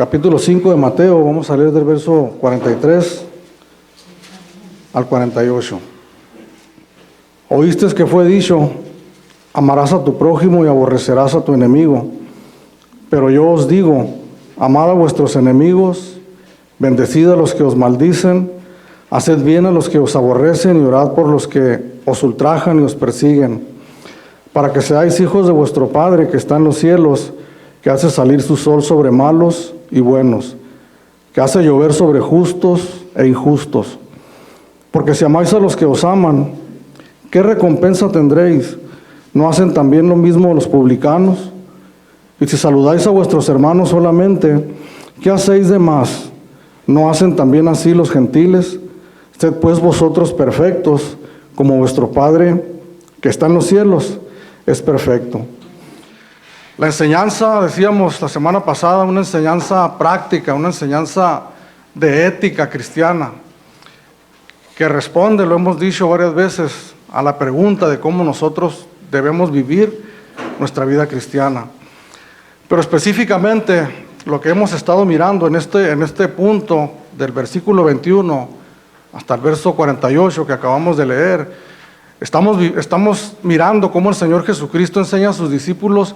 capítulo 5 de Mateo, vamos a leer del verso 43 al 48. Oíste que fue dicho, amarás a tu prójimo y aborrecerás a tu enemigo. Pero yo os digo, amad a vuestros enemigos, bendecid a los que os maldicen, haced bien a los que os aborrecen y orad por los que os ultrajan y os persiguen, para que seáis hijos de vuestro Padre que está en los cielos, que hace salir su sol sobre malos y buenos, que hace llover sobre justos e injustos. Porque si amáis a los que os aman, ¿qué recompensa tendréis? ¿No hacen también lo mismo los publicanos? Y si saludáis a vuestros hermanos solamente, ¿qué hacéis de más? ¿No hacen también así los gentiles? Sed pues vosotros perfectos, como vuestro Padre que está en los cielos es perfecto. La enseñanza, decíamos la semana pasada, una enseñanza práctica, una enseñanza de ética cristiana, que responde, lo hemos dicho varias veces, a la pregunta de cómo nosotros debemos vivir nuestra vida cristiana. Pero específicamente, lo que hemos estado mirando en este punto, del versículo 21 hasta el verso 48 que acabamos de leer, estamos mirando cómo el Señor Jesucristo enseña a sus discípulos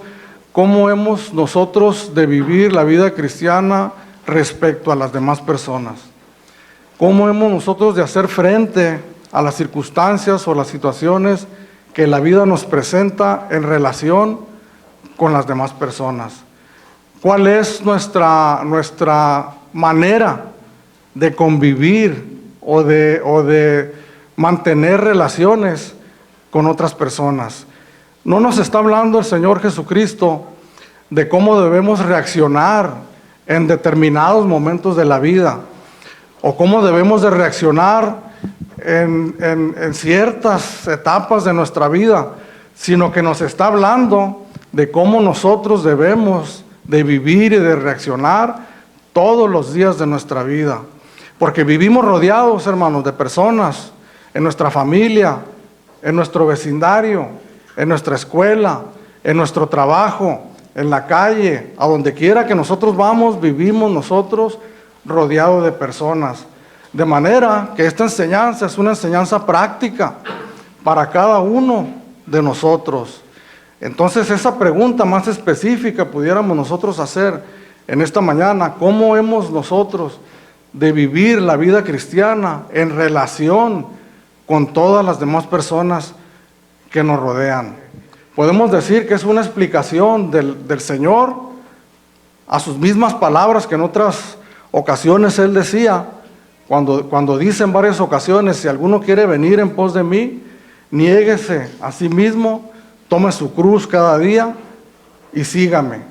cómo hemos nosotros de vivir la vida cristiana respecto a las demás personas. Cómo hemos nosotros de hacer frente a las circunstancias o las situaciones que la vida nos presenta en relación con las demás personas. ¿Cuál es nuestra manera de convivir o de mantener relaciones con otras personas? No nos está hablando el Señor Jesucristo de cómo debemos reaccionar en determinados momentos de la vida o cómo debemos de reaccionar en ciertas etapas de nuestra vida, sino que nos está hablando de cómo nosotros debemos de vivir y de reaccionar todos los días de nuestra vida. Porque vivimos rodeados, hermanos, de personas en nuestra familia, en nuestro vecindario, en nuestra escuela, en nuestro trabajo, en la calle, a donde quiera que nosotros vamos, vivimos nosotros rodeados de personas. De manera que esta enseñanza es una enseñanza práctica para cada uno de nosotros. Entonces, esa pregunta más específica pudiéramos nosotros hacer en esta mañana: ¿cómo hemos nosotros de vivir la vida cristiana en relación con todas las demás personas que nos rodean? Podemos decir que es una explicación del Señor a sus mismas palabras que en otras ocasiones Él decía, cuando dice en varias ocasiones: si alguno quiere venir en pos de mí, niéguese a sí mismo, tome su cruz cada día y sígame.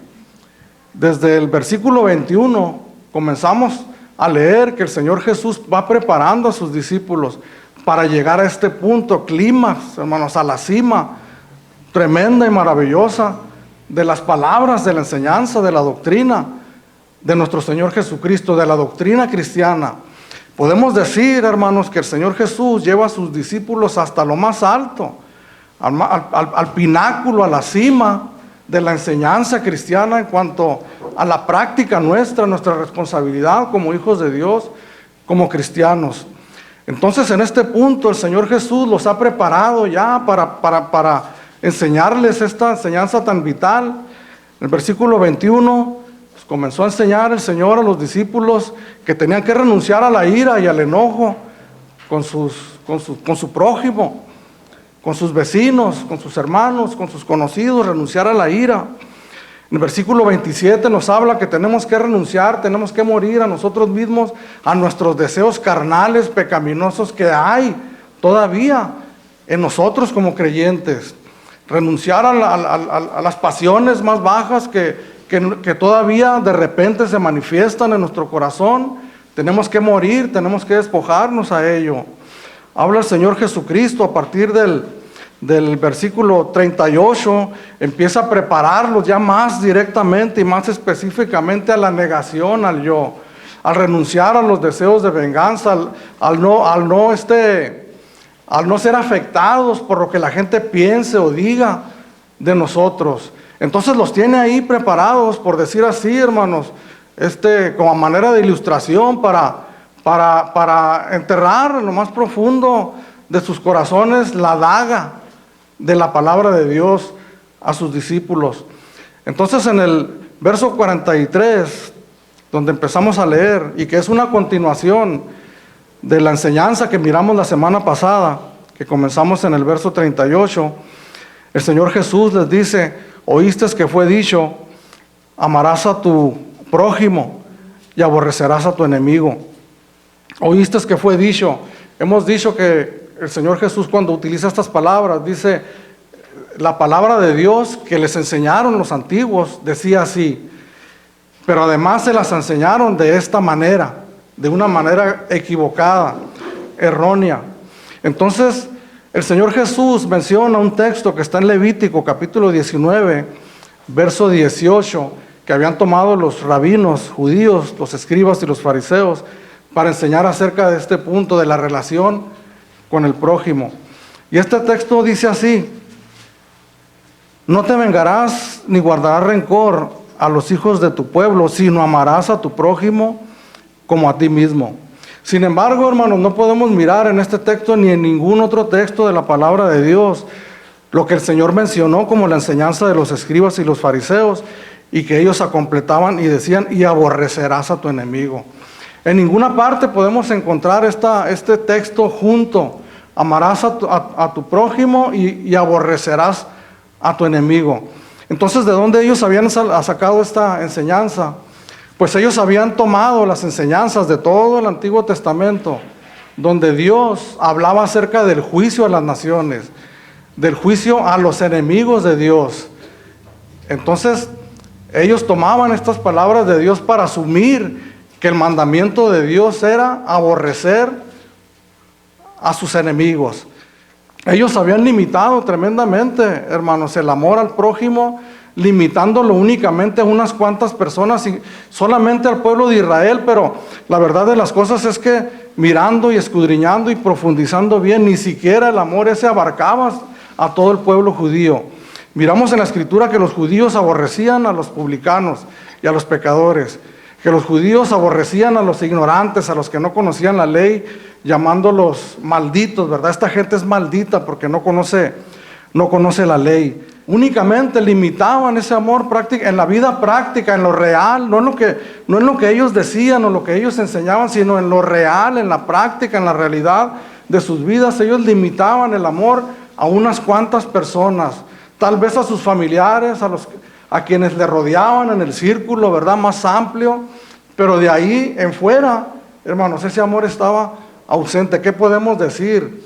Desde el versículo 21 comenzamos a leer que el Señor Jesús va preparando a sus discípulos para llegar a este punto, clímax, hermanos, a la cima tremenda y maravillosa de las palabras, de la enseñanza, de la doctrina de nuestro Señor Jesucristo, de la doctrina cristiana. Podemos decir, hermanos, que el Señor Jesús lleva a sus discípulos hasta lo más alto, al pináculo, a la cima de la enseñanza cristiana en cuanto a la práctica nuestra responsabilidad como hijos de Dios, como cristianos. Entonces, en este punto el Señor Jesús los ha preparado ya para enseñarles esta enseñanza tan vital. En el versículo 21 pues, comenzó a enseñar el Señor a los discípulos que tenían que renunciar a la ira y al enojo con su prójimo, con sus vecinos, con sus hermanos, con sus conocidos, renunciar a la ira. En el versículo 27 nos habla que tenemos que renunciar, tenemos que morir a nosotros mismos, a nuestros deseos carnales, pecaminosos que hay todavía en nosotros como creyentes. Renunciar a las pasiones más bajas que todavía de repente se manifiestan en nuestro corazón. Tenemos que morir, tenemos que despojarnos a ello. Habla el Señor Jesucristo a partir del versículo 38, empieza a prepararlos ya más directamente y más específicamente a la negación al yo, al renunciar a los deseos de venganza, al no ser afectados por lo que la gente piense o diga de nosotros. Entonces los tiene ahí preparados, por decir así, hermanos, como a manera de ilustración para enterrar en lo más profundo de sus corazones la daga de la palabra de Dios a sus discípulos. Entonces en el verso 43, donde empezamos a leer, y que es una continuación de la enseñanza que miramos la semana pasada, que comenzamos en el verso 38, el Señor Jesús les dice: oíste que fue dicho, amarás a tu prójimo y aborrecerás a tu enemigo. Oíste que fue dicho. Hemos dicho que el Señor Jesús, cuando utiliza estas palabras, dice, la palabra de Dios que les enseñaron los antiguos decía así, pero además se las enseñaron de esta manera, de una manera equivocada, errónea. Entonces el Señor Jesús menciona un texto que está en Levítico capítulo 19, verso 18, que habían tomado los rabinos judíos, los escribas y los fariseos, para enseñar acerca de este punto de la relación con el prójimo. Y este texto dice así: no te vengarás ni guardarás rencor a los hijos de tu pueblo, sino amarás a tu prójimo como a ti mismo. Sin embargo, hermanos, no podemos mirar en este texto ni en ningún otro texto de la palabra de Dios lo que el Señor mencionó como la enseñanza de los escribas y los fariseos, y que ellos completaban y decían: y aborrecerás a tu enemigo. En ninguna parte podemos encontrar este texto junto: amarás a tu prójimo y aborrecerás a tu enemigo. Entonces, ¿de dónde ellos habían sacado esta enseñanza? Pues ellos habían tomado las enseñanzas de todo el Antiguo Testamento, donde Dios hablaba acerca del juicio a las naciones, del juicio a los enemigos de Dios. Entonces, ellos tomaban estas palabras de Dios para asumir que el mandamiento de Dios era aborrecer a sus enemigos. Ellos habían limitado tremendamente, hermanos, el amor al prójimo, limitándolo únicamente a unas cuantas personas y solamente al pueblo de Israel. Pero la verdad de las cosas es que mirando y escudriñando y profundizando bien, ni siquiera el amor ese abarcaba a todo el pueblo judío. Miramos en la Escritura que los judíos aborrecían a los publicanos y a los pecadores, que los judíos aborrecían a los ignorantes, a los que no conocían la ley, llamándolos malditos, ¿verdad? Esta gente es maldita porque no conoce la ley. Únicamente limitaban ese amor en la vida práctica, en lo real, no en lo que ellos decían o lo que ellos enseñaban, sino en lo real, en la práctica, en la realidad de sus vidas. Ellos limitaban el amor a unas cuantas personas, tal vez a sus familiares, a quienes le rodeaban en el círculo, ¿verdad?, más amplio, pero de ahí en fuera, hermanos, ese amor estaba ausente. ¿Qué podemos decir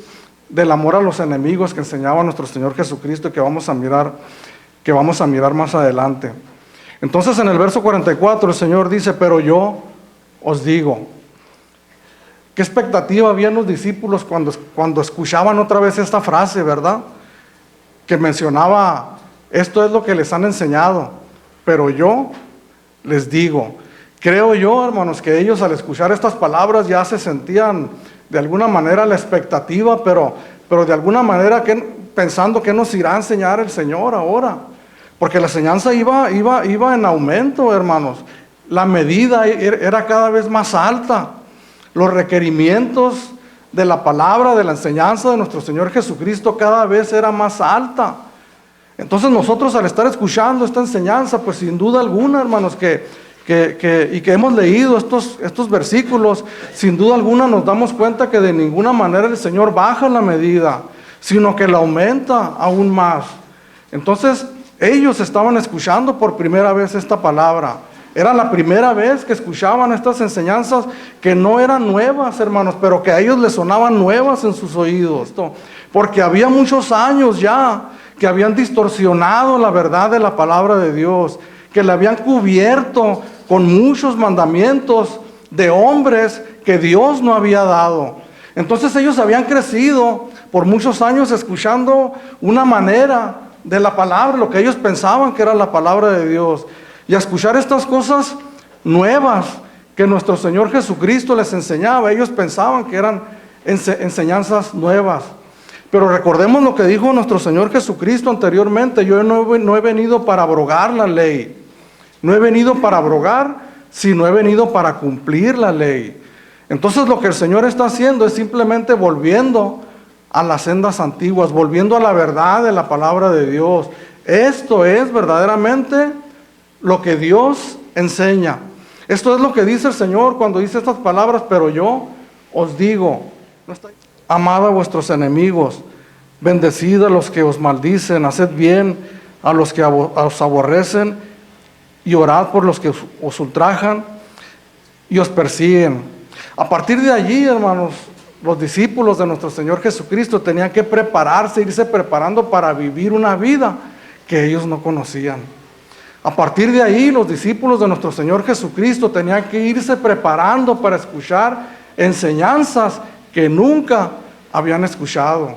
del amor a los enemigos que enseñaba nuestro Señor Jesucristo, que vamos a mirar más adelante? Entonces en el verso 44 el Señor dice: pero yo os digo. ¿Qué expectativa habían los discípulos cuando escuchaban otra vez esta frase, verdad? Que mencionaba: esto es lo que les han enseñado, pero yo les digo. Creo yo, hermanos, que ellos al escuchar estas palabras ya se sentían de alguna manera la expectativa, pero de alguna manera pensando que nos irá a enseñar el Señor ahora. Porque la enseñanza iba en aumento, hermanos. La medida era cada vez más alta. Los requerimientos de la palabra, de la enseñanza de nuestro Señor Jesucristo cada vez era más alta. Entonces nosotros, al estar escuchando esta enseñanza, pues sin duda alguna, hermanos, y que hemos leído estos versículos, sin duda alguna nos damos cuenta que de ninguna manera el Señor baja la medida, sino que la aumenta aún más. Entonces ellos estaban escuchando por primera vez esta palabra. Era la primera vez que escuchaban estas enseñanzas que no eran nuevas, hermanos, pero que a ellos les sonaban nuevas en sus oídos. Porque había muchos años ya que habían distorsionado la verdad de la palabra de Dios, que la habían cubierto con muchos mandamientos de hombres que Dios no había dado. Entonces ellos habían crecido por muchos años escuchando una manera de la palabra, lo que ellos pensaban que era la palabra de Dios. Y a escuchar estas cosas nuevas que nuestro Señor Jesucristo les enseñaba, ellos pensaban que eran enseñanzas nuevas. Pero recordemos lo que dijo nuestro Señor Jesucristo anteriormente: yo no he venido para abrogar la ley, no he venido para abrogar, si no he venido para cumplir la ley? Entonces lo que el Señor está haciendo es simplemente volviendo a las sendas antiguas, volviendo a la verdad de la palabra de Dios. Esto es verdaderamente lo que Dios enseña. Esto es lo que dice el Señor cuando dice estas palabras: pero yo os digo, amad a vuestros enemigos, bendecid a los que os maldicen, haced bien a los que os aborrecen, y orad por los que os ultrajan y os persiguen. A partir de allí, hermanos, los discípulos de nuestro Señor Jesucristo tenían que prepararse, irse preparando para vivir una vida que ellos no conocían. A partir de ahí, los discípulos de nuestro Señor Jesucristo tenían que irse preparando para escuchar enseñanzas que nunca habían escuchado.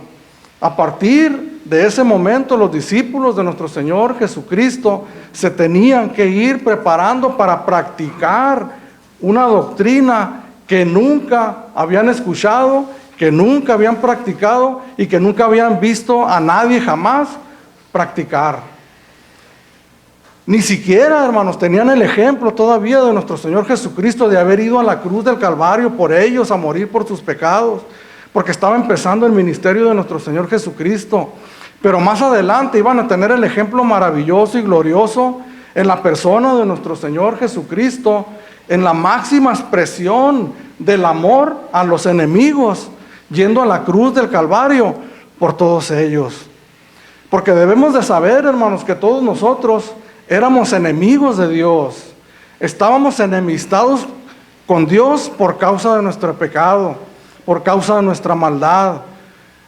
A partir de ese momento, los discípulos de nuestro Señor Jesucristo se tenían que ir preparando para practicar una doctrina que nunca habían escuchado, que nunca habían practicado y que nunca habían visto a nadie jamás practicar. Ni siquiera, hermanos, tenían el ejemplo todavía de nuestro Señor Jesucristo de haber ido a la cruz del Calvario por ellos, a morir por sus pecados, porque estaba empezando el ministerio de nuestro Señor Jesucristo. Pero más adelante iban a tener el ejemplo maravilloso y glorioso en la persona de nuestro Señor Jesucristo, en la máxima expresión del amor a los enemigos, yendo a la cruz del Calvario por todos ellos. Porque debemos de saber, hermanos, que todos nosotros éramos enemigos de Dios. Estábamos enemistados con Dios por causa de nuestro pecado, por causa de nuestra maldad.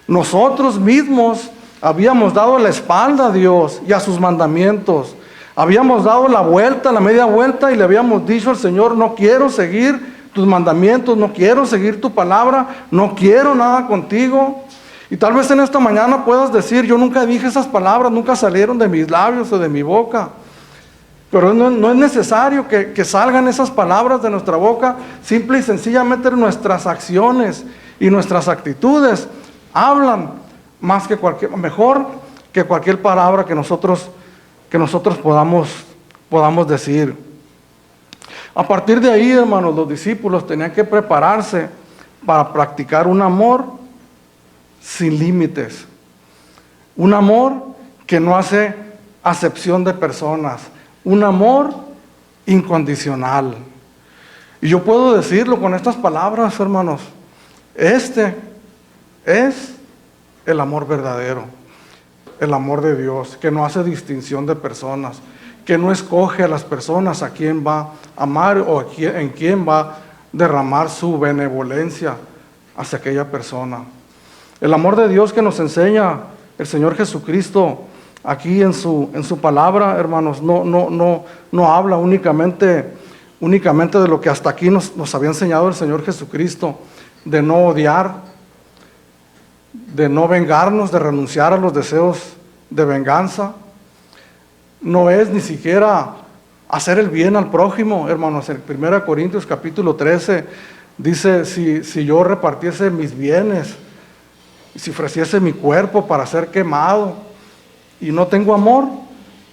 Nosotros mismos habíamos dado la espalda a Dios y a sus mandamientos. Habíamos dado la vuelta, la media vuelta, y le habíamos dicho al Señor: no quiero seguir tus mandamientos, no quiero seguir tu palabra, no quiero nada contigo. Y tal vez en esta mañana puedas decir: yo nunca dije esas palabras, nunca salieron de mis labios o de mi boca. Pero no es necesario que salgan esas palabras de nuestra boca. Simple y sencillamente nuestras acciones y nuestras actitudes hablan mejor que cualquier palabra que nosotros podamos decir. A partir de ahí, hermanos, los discípulos tenían que prepararse para practicar un amor sin límites, un amor que no hace acepción de personas, un amor incondicional. Y yo puedo decirlo con estas palabras, hermanos: este es el amor verdadero, el amor de Dios, que no hace distinción de personas, que no escoge a las personas a quién va a amar o en quién va a derramar su benevolencia hacia aquella persona. El amor de Dios que nos enseña el Señor Jesucristo aquí en su palabra, hermanos, no habla únicamente de lo que hasta aquí nos había enseñado el Señor Jesucristo, de no odiar, de no vengarnos, de renunciar a los deseos de venganza. No es ni siquiera hacer el bien al prójimo, hermanos. En 1 Corintios capítulo 13 dice: si yo repartiese mis bienes, si ofreciese mi cuerpo para ser quemado y no tengo amor,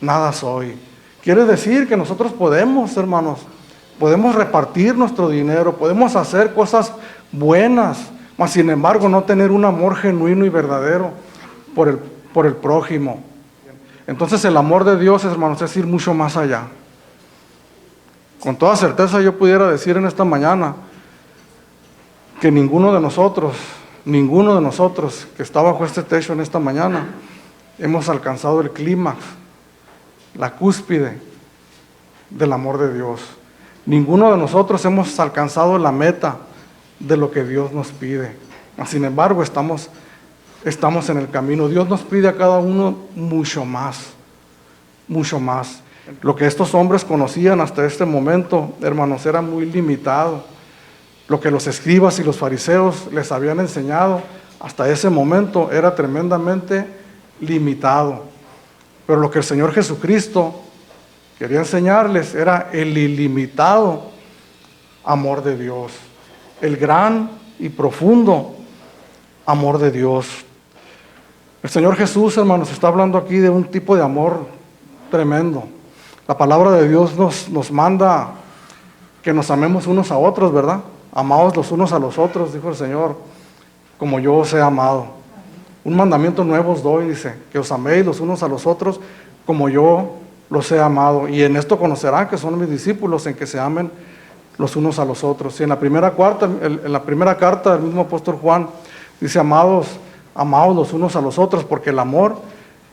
nada soy. Quiere decir que nosotros podemos, hermanos, podemos repartir nuestro dinero, podemos hacer cosas buenas, mas sin embargo no tener un amor genuino y verdadero por el prójimo. Entonces el amor de Dios, hermanos, es ir mucho más allá. Con toda certeza yo pudiera decir en esta mañana que ninguno de nosotros que está bajo este techo en esta mañana hemos alcanzado el clímax, la cúspide del amor de Dios. Ninguno de nosotros hemos alcanzado la meta de lo que Dios nos pide. Sin embargo, estamos en el camino. Dios nos pide a cada uno mucho más, mucho más. Lo que estos hombres conocían hasta este momento, hermanos, era muy limitado. Lo que los escribas y los fariseos les habían enseñado hasta ese momento era tremendamente limitado. Pero lo que el Señor Jesucristo quería enseñarles era el ilimitado amor de Dios, el gran y profundo amor de Dios. El Señor Jesús, hermanos, está hablando aquí de un tipo de amor tremendo. La palabra de Dios nos manda que nos amemos unos a otros, ¿verdad? Amaos los unos a los otros, dijo el Señor, como yo os he amado. Un mandamiento nuevo os doy, dice, que os améis los unos a los otros como yo los he amado. Y en esto conocerán que son mis discípulos, en que se amen los unos a los otros. Y en la primera carta del mismo apóstol Juan dice, amados los unos a los otros, porque el amor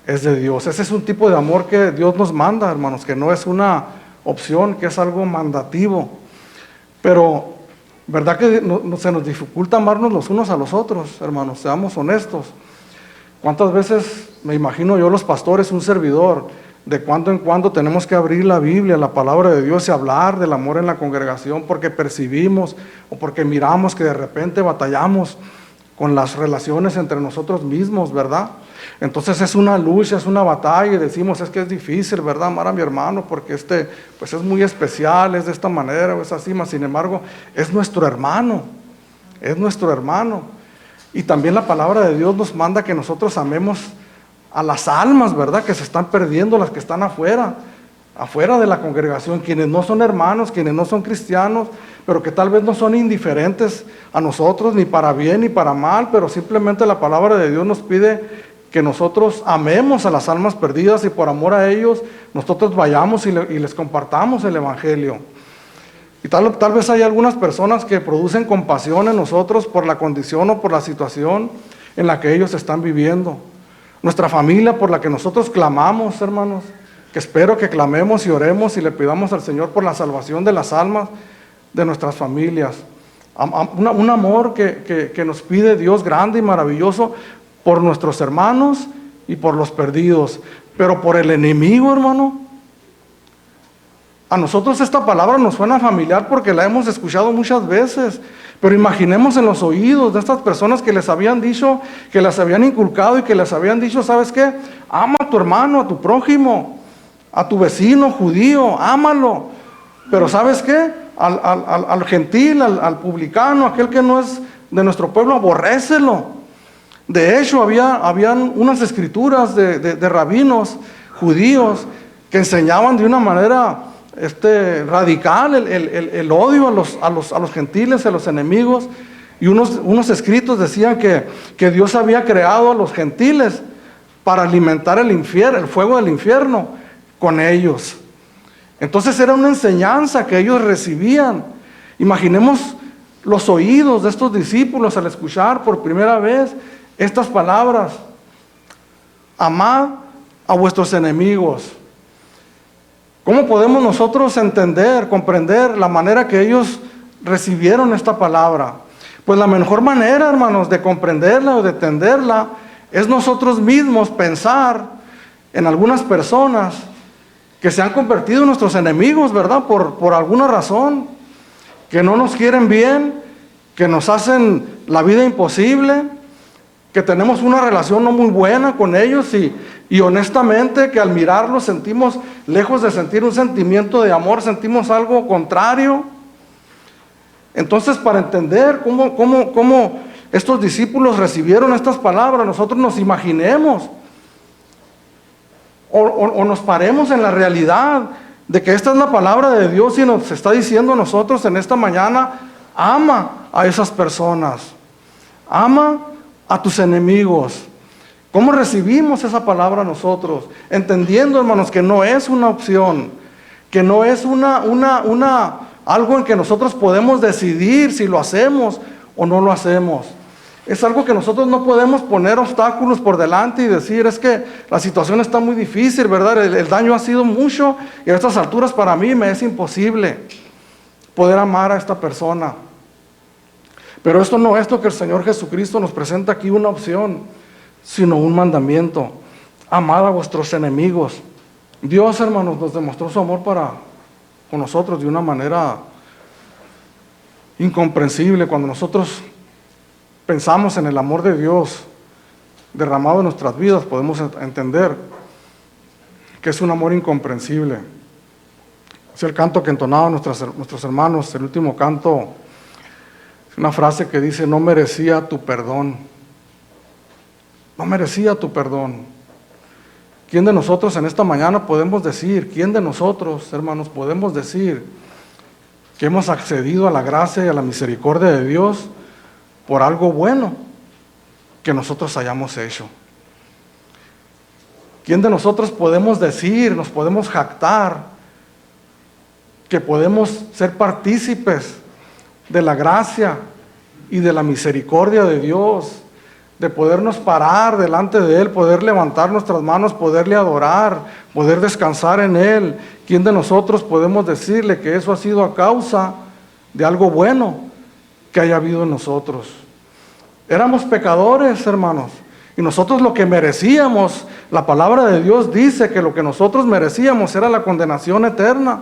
es de Dios. Ese es un tipo de amor que Dios nos manda, hermanos, que no es una opción, que es algo mandativo. Pero, ¿verdad que se nos dificulta amarnos los unos a los otros, hermanos? Seamos honestos. ¿Cuántas veces, me imagino yo, los pastores, un servidor, de cuando en cuando tenemos que abrir la Biblia, la palabra de Dios, y hablar del amor en la congregación porque percibimos o porque miramos que de repente batallamos con las relaciones entre nosotros mismos, ¿verdad? Entonces es una lucha, es una batalla, y decimos, es que es difícil, ¿verdad?, amar a mi hermano porque pues es muy especial, es de esta manera o es así, mas sin embargo es nuestro hermano, es nuestro hermano. Y también la palabra de Dios nos manda que nosotros amemos a las almas, ¿verdad?, que se están perdiendo, las que están afuera de la congregación, quienes no son hermanos, quienes no son cristianos, pero que tal vez no son indiferentes a nosotros, ni para bien ni para mal, pero simplemente la palabra de Dios nos pide que nosotros amemos a las almas perdidas y por amor a ellos nosotros vayamos y les compartamos el evangelio. Y tal vez hay algunas personas que producen compasión en nosotros por la condición o por la situación en la que ellos están viviendo. Nuestra familia por la que nosotros clamamos, hermanos, que espero que clamemos y oremos y le pidamos al Señor por la salvación de las almas de nuestras familias. Un amor que nos pide Dios grande y maravilloso por nuestros hermanos y por los perdidos. Pero por el enemigo, hermano, a nosotros esta palabra nos suena familiar porque la hemos escuchado muchas veces, pero imaginemos en los oídos de estas personas que les habían dicho, que les habían inculcado y que les habían dicho, ¿sabes qué? Ama a tu hermano, a tu prójimo, a tu vecino judío, ámalo. Pero ¿sabes qué? Al gentil, al publicano, aquel que no es de nuestro pueblo, aborrécelo. De hecho, habían unas escrituras de rabinos judíos que enseñaban de una manera radical el odio a los gentiles, a los enemigos, y unos escritos decían que Dios había creado a los gentiles para alimentar el fuego del infierno con ellos. Entonces era una enseñanza que ellos recibían. Imaginemos los oídos de estos discípulos al escuchar por primera vez estas palabras: amad a vuestros enemigos. ¿Cómo podemos nosotros entender, comprender la manera que ellos recibieron esta palabra? Pues la mejor manera, hermanos, de comprenderla o de entenderla es nosotros mismos pensar en algunas personas que se han convertido en nuestros enemigos, ¿verdad? Por alguna razón, que no nos quieren bien, que nos hacen la vida imposible, que tenemos una relación no muy buena con ellos y honestamente que al mirarlos sentimos, lejos de sentir un sentimiento de amor, sentimos algo contrario. Entonces, para entender cómo estos discípulos recibieron estas palabras, nosotros nos imaginemos o nos paremos en la realidad de que esta es la palabra de Dios y nos está diciendo a nosotros en esta mañana: ama a esas personas, ama a tus enemigos. ¿Cómo recibimos esa palabra nosotros? Entendiendo, hermanos, que no es una opción, que no es algo en que nosotros podemos decidir si lo hacemos o no lo hacemos. Es algo que nosotros no podemos poner obstáculos por delante y decir, es que la situación está muy difícil, ¿verdad? El daño ha sido mucho y a estas alturas para mí me es imposible poder amar a esta persona. Pero esto no es lo que el Señor Jesucristo nos presenta aquí, una opción, sino un mandamiento: amad a vuestros enemigos. Dios, hermanos, nos demostró su amor con nosotros de una manera incomprensible. Cuando nosotros pensamos en el amor de Dios derramado en nuestras vidas, podemos entender que es un amor incomprensible. Es el canto que entonaban nuestros hermanos, el último canto. Una frase que dice: no merecía tu perdón. No merecía tu perdón. ¿Quién de nosotros en esta mañana podemos decir, quién de nosotros, hermanos, podemos decir que hemos accedido a la gracia y a la misericordia de Dios por algo bueno que nosotros hayamos hecho. ¿Quién de nosotros podemos decir, nos podemos jactar que podemos ser partícipes de la gracia y de la misericordia de Dios, de podernos parar delante de Él, poder levantar nuestras manos, poderle adorar, poder descansar en Él? ¿Quién de nosotros podemos decirle que eso ha sido a causa de algo bueno que haya habido en nosotros? Éramos pecadores, hermanos, y nosotros lo que merecíamos, la palabra de Dios dice que lo que nosotros merecíamos era la condenación eterna,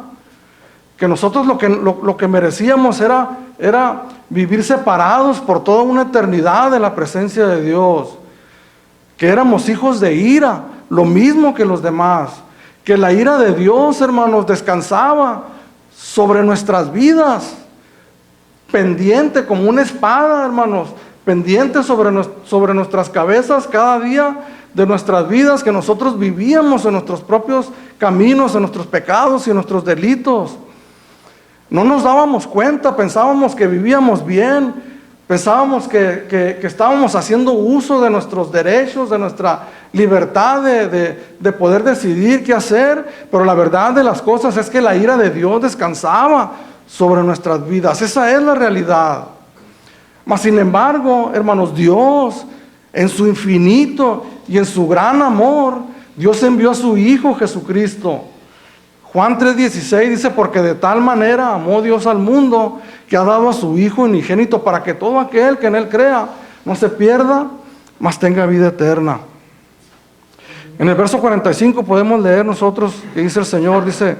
que nosotros lo que merecíamos era vivir separados por toda una eternidad de la presencia de Dios, que éramos hijos de ira, lo mismo que los demás, que la ira de Dios, hermanos, descansaba sobre nuestras vidas, pendiente como una espada, hermanos, pendiente sobre nuestras cabezas cada día de nuestras vidas, que nosotros vivíamos en nuestros propios caminos, en nuestros pecados y en nuestros delitos. No nos dábamos cuenta, pensábamos que vivíamos bien, pensábamos que estábamos haciendo uso de nuestros derechos, de nuestra libertad de poder decidir qué hacer, pero la verdad de las cosas es que la ira de Dios descansaba sobre nuestras vidas. Esa es la realidad. Mas sin embargo, hermanos, Dios en su infinito y en su gran amor, Dios envió a su Hijo Jesucristo. Juan 3:16 dice, porque de tal manera amó Dios al mundo, que ha dado a su Hijo unigénito, para que todo aquel que en Él crea no se pierda, mas tenga vida eterna. En el verso 45 podemos leer nosotros, que dice el Señor, dice,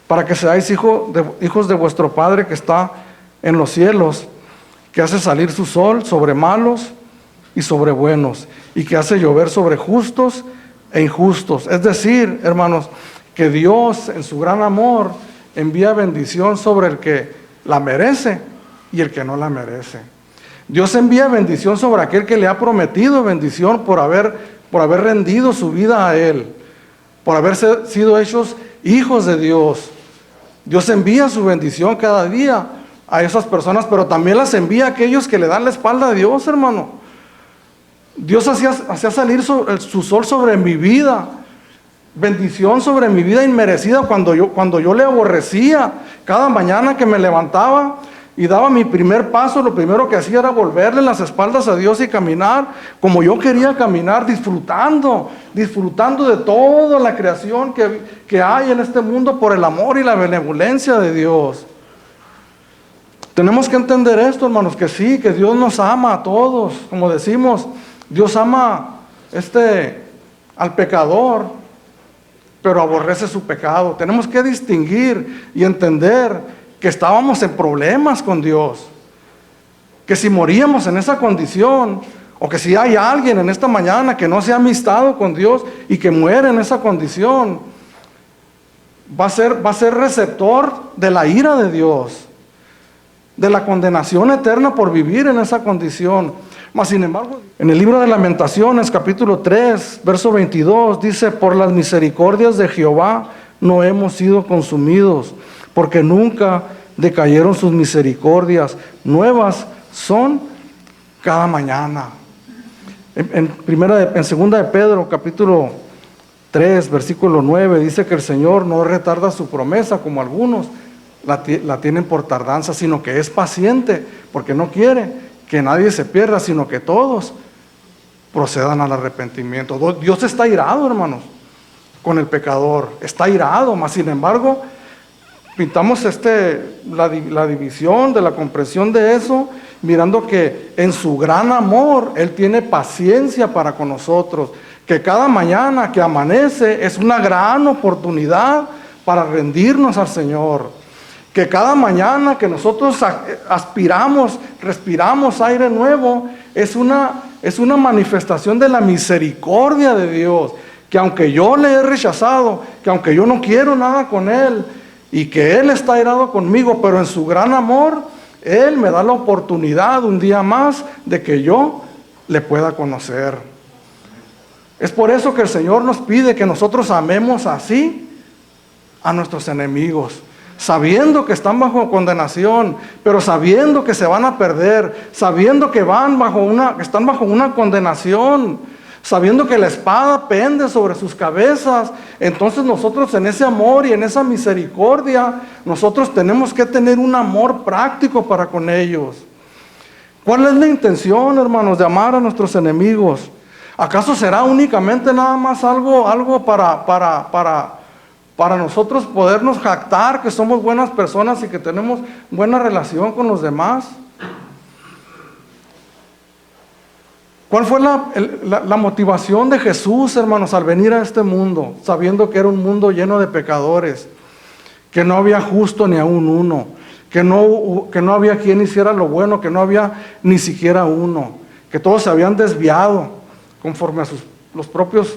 para que seáis hijos de vuestro Padre que está en los cielos, que hace salir su sol sobre malos y sobre buenos, y que hace llover sobre justos e injustos. Es decir, hermanos, que Dios en su gran amor envía bendición sobre el que la merece y el que no la merece. Dios envía bendición sobre aquel que le ha prometido bendición por haber rendido su vida a Él, por haber sido hechos hijos de Dios. Dios envía su bendición cada día a esas personas, pero también las envía a aquellos que le dan la espalda a Dios, hermano. Dios hacía salir su sol sobre mi vida, bendición sobre mi vida inmerecida cuando yo le aborrecía. Cada mañana que me levantaba y daba mi primer paso, lo primero que hacía era volverle las espaldas a Dios y caminar como yo quería caminar, disfrutando de toda la creación que hay en este mundo por el amor y la benevolencia de Dios. Tenemos que entender esto, hermanos, que sí, que Dios nos ama a todos. Como decimos, Dios ama al pecador, pero aborrece su pecado. Tenemos que distinguir y entender que estábamos en problemas con Dios, que si moríamos en esa condición, o que si hay alguien en esta mañana que no se ha amistado con Dios y que muere en esa condición, va a ser receptor de la ira de Dios, de la condenación eterna por vivir en esa condición. Mas sin embargo, en el libro de Lamentaciones, capítulo 3, verso 22, dice, por las misericordias de Jehová no hemos sido consumidos, porque nunca decayeron sus misericordias, nuevas son cada mañana. En segunda de Pedro, capítulo 3, versículo 9, dice que el Señor no retarda su promesa como algunos la tienen por tardanza, sino que es paciente, porque no quiere que nadie se pierda, sino que todos procedan al arrepentimiento. Dios está irado, hermanos, con el pecador, está irado, mas sin embargo, pintamos la división de la comprensión de eso, mirando que en su gran amor, Él tiene paciencia para con nosotros, que cada mañana que amanece es una gran oportunidad para rendirnos al Señor. Que cada mañana que nosotros aspiramos, respiramos aire nuevo, es una manifestación de la misericordia de Dios. Que aunque yo le he rechazado, que aunque yo no quiero nada con Él, y que Él está irado conmigo, pero en su gran amor, Él me da la oportunidad un día más de que yo le pueda conocer. Es por eso que el Señor nos pide que nosotros amemos así a nuestros enemigos. sabiendo que están bajo condenación, pero sabiendo que se van a perder, sabiendo que están bajo una condenación, sabiendo que la espada pende sobre sus cabezas. Entonces nosotros en ese amor y en esa misericordia, nosotros tenemos que tener un amor práctico para con ellos. ¿Cuál es la intención, hermanos, de amar a nuestros enemigos? ¿Acaso será únicamente nada más algo para nosotros podernos jactar que somos buenas personas y que tenemos buena relación con los demás? ¿Cuál fue la motivación de Jesús, hermanos, al venir a este mundo, sabiendo que era un mundo lleno de pecadores, que no había justo ni aún uno, que no había quien hiciera lo bueno, que no había ni siquiera uno, que todos se habían desviado conforme a los propios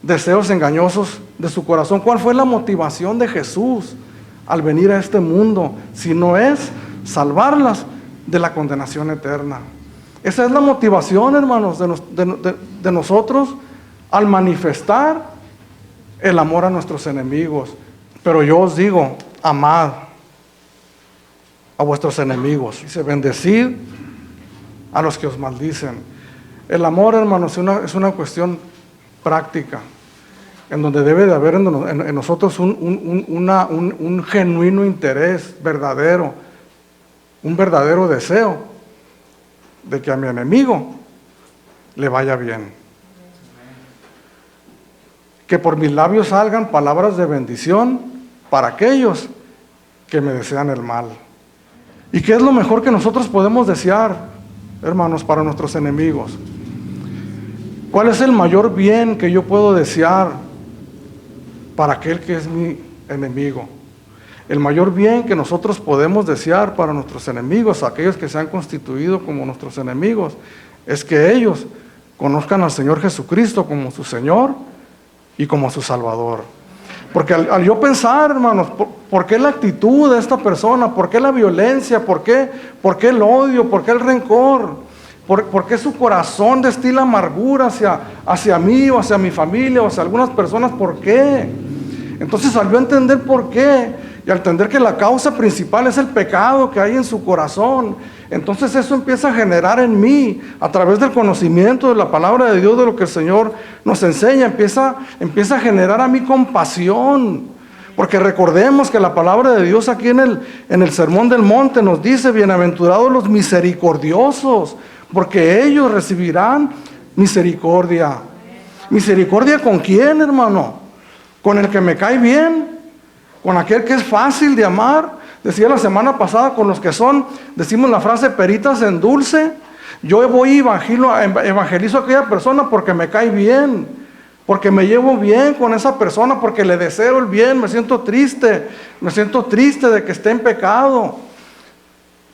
deseos engañosos de su corazón? ¿Cuál fue la motivación de Jesús al venir a este mundo? Si no es salvarlas de la condenación eterna. Esa es la motivación, hermanos, de nosotros al manifestar el amor a nuestros enemigos. Pero yo os digo, amad a vuestros enemigos. Dice, bendecid a los que os maldicen. El amor, hermanos, es una cuestión práctica, en donde debe de haber en nosotros un genuino interés verdadero, un verdadero deseo de que a mi enemigo le vaya bien. Que por mis labios salgan palabras de bendición para aquellos que me desean el mal. ¿Y qué es lo mejor que nosotros podemos desear, hermanos, para nuestros enemigos? ¿Cuál es el mayor bien que yo puedo desear para aquel que es mi enemigo? El mayor bien que nosotros podemos desear para nuestros enemigos, aquellos que se han constituido como nuestros enemigos, es que ellos conozcan al Señor Jesucristo como su Señor y como su Salvador. Porque al yo pensar, hermanos, ¿por qué la actitud de esta persona? ¿Por qué la violencia? ¿Por qué el odio? ¿Por qué el rencor? ¿Por qué su corazón destila amargura hacia mí o hacia mi familia o hacia algunas personas? ¿Por qué? Entonces, al yo entender por qué y al entender que la causa principal es el pecado que hay en su corazón, entonces eso empieza a generar en mí, a través del conocimiento de la palabra de Dios, de lo que el Señor nos enseña, empieza a generar a mí compasión. Porque recordemos que la palabra de Dios aquí en el Sermón del Monte nos dice, bienaventurados los misericordiosos, porque ellos recibirán misericordia. ¿Misericordia con quién, hermano? ¿Con el que me cae bien? ¿Con aquel que es fácil de amar? Decía la semana pasada, con los que decimos la frase, peritas en dulce. Yo voy y evangelizo a aquella persona porque me cae bien, porque me llevo bien con esa persona, porque le deseo el bien. Me siento triste de que esté en pecado.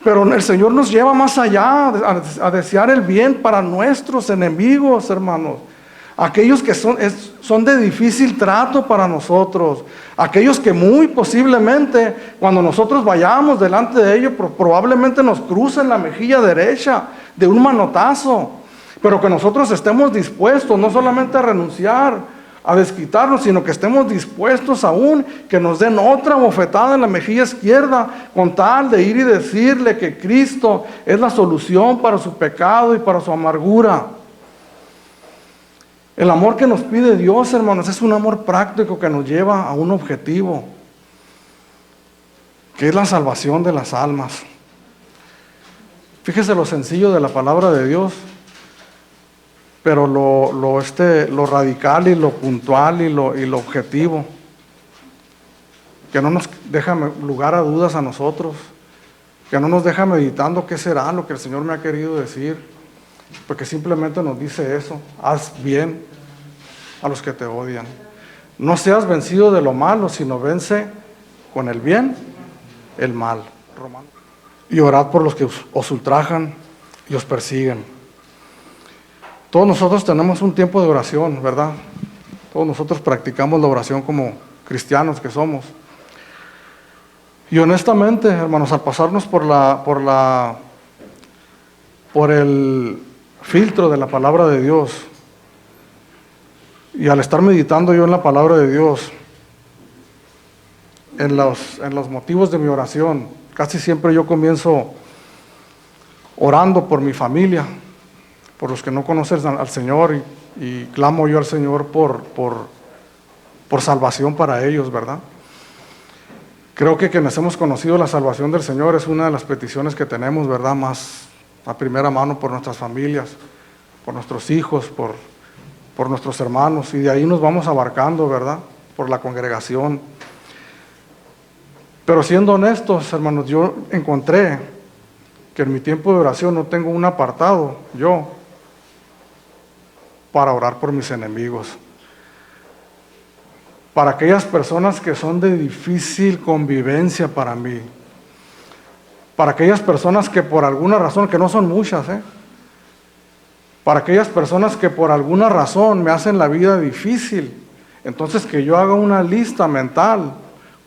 Pero el Señor nos lleva más allá a desear el bien para nuestros enemigos, hermanos. Aquellos que son de difícil trato para nosotros. Aquellos que muy posiblemente, cuando nosotros vayamos delante de ellos, probablemente nos crucen la mejilla derecha de un manotazo. Pero que nosotros estemos dispuestos no solamente a renunciar, a desquitarnos, sino que estemos dispuestos aún que nos den otra bofetada en la mejilla izquierda, con tal de ir y decirle que Cristo es la solución para su pecado y para su amargura. El amor que nos pide Dios, hermanos, es un amor práctico que nos lleva a un objetivo, que es la salvación de las almas. Fíjese lo sencillo de la palabra de Dios, pero lo radical y lo puntual y lo objetivo, que no nos deja lugar a dudas a nosotros, que no nos deja meditando qué será lo que el Señor me ha querido decir. Porque simplemente nos dice eso: haz bien a los que te odian. No seas vencido de lo malo, sino vence con el bien el mal. Y orad por los que os ultrajan y os persiguen. Todos nosotros tenemos un tiempo de oración, ¿verdad? Todos nosotros practicamos la oración como cristianos que somos. Y honestamente, hermanos, al pasarnos por el filtro de la palabra de Dios, y al estar meditando yo en la palabra de Dios, en los motivos de mi oración. Casi siempre yo comienzo orando por mi familia, por los que no conocen al Señor, y clamo yo al Señor por salvación para ellos, ¿verdad? Creo que quienes hemos conocido la salvación del Señor es una de las peticiones que tenemos, ¿verdad? Más a primera mano por nuestras familias, por nuestros hijos, por nuestros hermanos, y de ahí nos vamos abarcando, ¿verdad? Por la congregación. Pero siendo honestos, hermanos, yo encontré que en mi tiempo de oración no tengo un apartado, yo, para orar por mis enemigos. Para aquellas personas que son de difícil convivencia para mí. Para aquellas personas que por alguna razón, que no son muchas, para aquellas personas que por alguna razón me hacen la vida difícil, entonces que yo haga una lista mental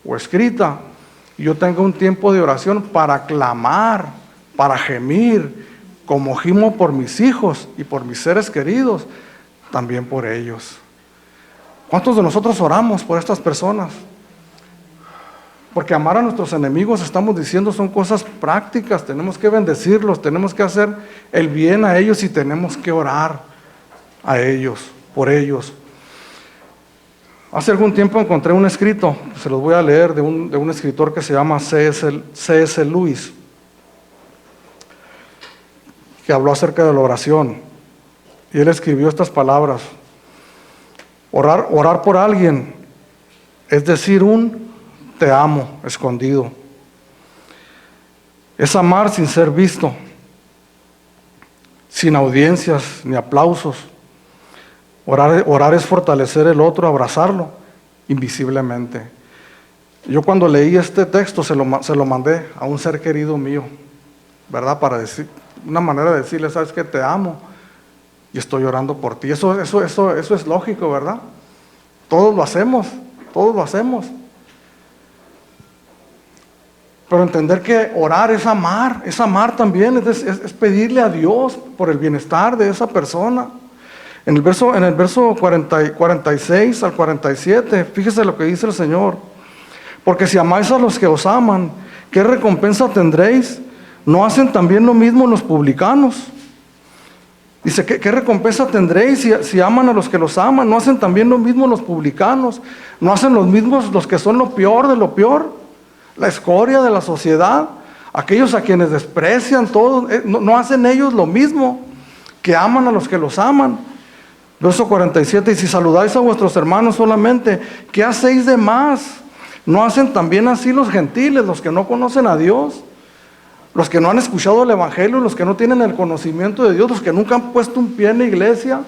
o escrita y yo tenga un tiempo de oración para clamar, para gemir, como gimo por mis hijos y por mis seres queridos, también por ellos. ¿Cuántos de nosotros oramos por estas personas? Porque amar a nuestros enemigos, estamos diciendo, son cosas prácticas. Tenemos que bendecirlos, tenemos que hacer el bien a ellos y tenemos que orar a ellos, por ellos. Hace algún tiempo encontré un escrito, se los voy a leer, de un escritor que se llama C.S. Lewis, que habló acerca de la oración. Y él escribió estas palabras: orar por alguien es decir un te amo escondido. Es amar sin ser visto, sin audiencias ni aplausos. Orar es fortalecer el otro, abrazarlo invisiblemente. Yo cuando leí este texto se lo mandé a un ser querido mío, ¿verdad? Para decir, una manera de decirle, sabes que te amo y estoy orando por ti. Eso es lógico, ¿verdad? Todos lo hacemos. Pero entender que orar es amar también, es pedirle a Dios por el bienestar de esa persona. En el verso 46 al 47, fíjese lo que dice el Señor. Porque si amáis a los que os aman, ¿qué recompensa tendréis? ¿No hacen también lo mismo los publicanos? Dice, ¿qué recompensa tendréis si aman a los que los aman? ¿No hacen también lo mismo los publicanos? ¿No hacen los mismos los que son lo peor de lo peor? La escoria de la sociedad, aquellos a quienes desprecian todo, ¿no hacen ellos lo mismo que aman a los que los aman? Verso 47, y si saludáis a vuestros hermanos solamente, ¿qué hacéis de más? ¿No hacen también así los gentiles, los que no conocen a Dios? Los que no han escuchado el Evangelio, los que no tienen el conocimiento de Dios, los que nunca han puesto un pie en la iglesia,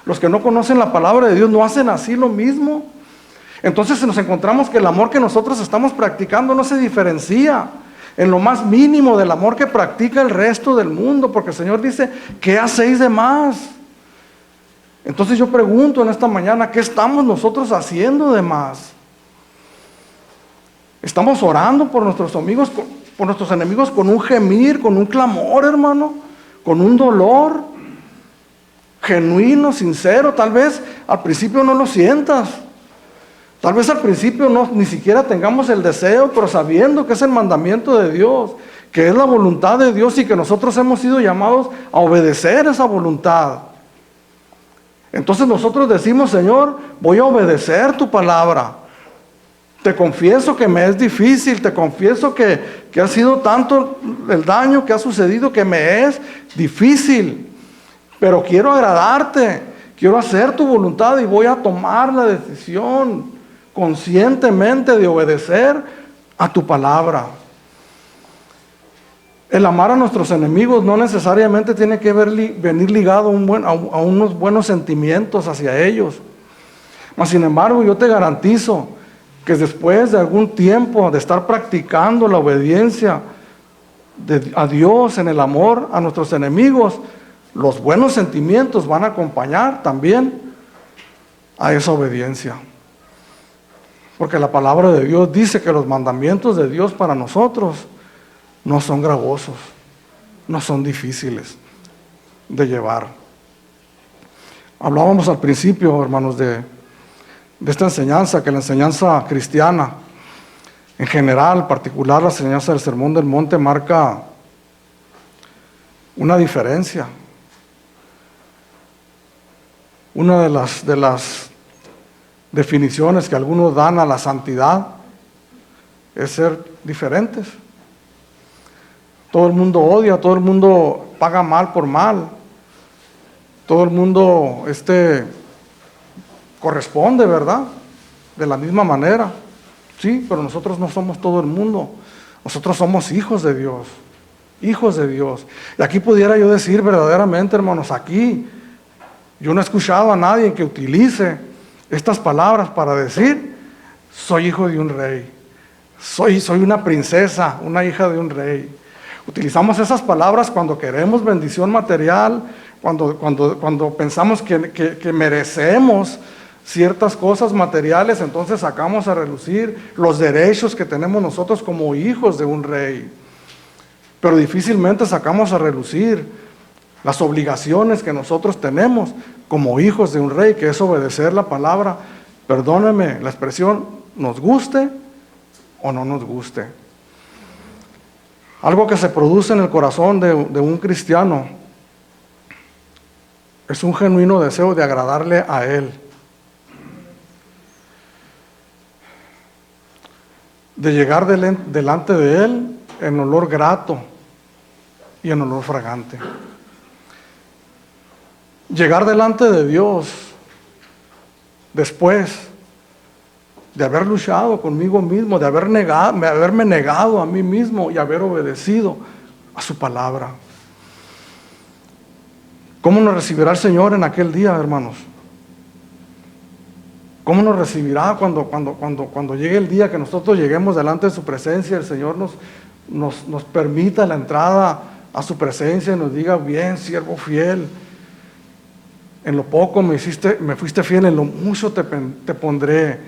los que no conocen la palabra de Dios, ¿no hacen así lo mismo? Entonces nos encontramos que el amor que nosotros estamos practicando no se diferencia en lo más mínimo del amor que practica el resto del mundo, porque el Señor dice, ¿qué hacéis de más? Entonces yo pregunto en esta mañana, ¿qué estamos nosotros haciendo de más? ¿Estamos orando por nuestros enemigos con un gemir, con un clamor, hermano? ¿Con un dolor genuino, sincero? Tal vez al principio no lo sientas. Tal vez al principio ni siquiera tengamos el deseo, pero sabiendo que es el mandamiento de Dios, que es la voluntad de Dios y que nosotros hemos sido llamados a obedecer esa voluntad. Entonces nosotros decimos, Señor, voy a obedecer tu palabra. Te confieso que me es difícil, te confieso que ha sido tanto el daño que ha sucedido que me es difícil, pero quiero agradarte, quiero hacer tu voluntad y voy a tomar la decisión conscientemente de obedecer a tu palabra. El amar a nuestros enemigos no necesariamente tiene que venir ligado a unos buenos sentimientos hacia ellos. Mas sin embargo, yo te garantizo que después de algún tiempo de estar practicando la obediencia a Dios en el amor a nuestros enemigos, los buenos sentimientos van a acompañar también a esa obediencia. Porque la palabra de Dios dice que los mandamientos de Dios para nosotros no son gravosos, no son difíciles de llevar. Hablábamos al principio, hermanos, de esta enseñanza, que la enseñanza cristiana En general, en particular, la enseñanza del Sermón del Monte marca una diferencia. Una de las definiciones que algunos dan a la santidad es ser diferentes. Todo el mundo odia, todo el mundo paga mal por mal, todo el mundo corresponde, ¿verdad? De la misma manera. Sí, pero nosotros no somos todo el mundo. Nosotros somos hijos de Dios. Hijos de Dios. Y aquí pudiera yo decir verdaderamente, hermanos, aquí yo no he escuchado a nadie que utilice estas palabras para decir: soy hijo de un rey, soy una princesa, una hija de un rey. Utilizamos esas palabras cuando queremos bendición material, cuando pensamos que merecemos ciertas cosas materiales, entonces sacamos a relucir los derechos que tenemos nosotros como hijos de un rey. Pero difícilmente sacamos a relucir las obligaciones que nosotros tenemos como hijos de un rey, que es obedecer la palabra, perdóneme la expresión, nos guste o no nos guste. Algo que se produce en el corazón de un cristiano es un genuino deseo de agradarle a Él, de llegar delante de Él en olor grato y en olor fragante. Llegar delante de Dios después de haber luchado conmigo mismo, de haberme negado a mí mismo y haber obedecido a su palabra. ¿Cómo nos recibirá el Señor en aquel día, hermanos? ¿Cómo nos recibirá cuando llegue el día que nosotros lleguemos delante de su presencia, el Señor nos permita la entrada a su presencia y nos diga: bien, siervo fiel, en lo poco me fuiste fiel, en lo mucho te pondré?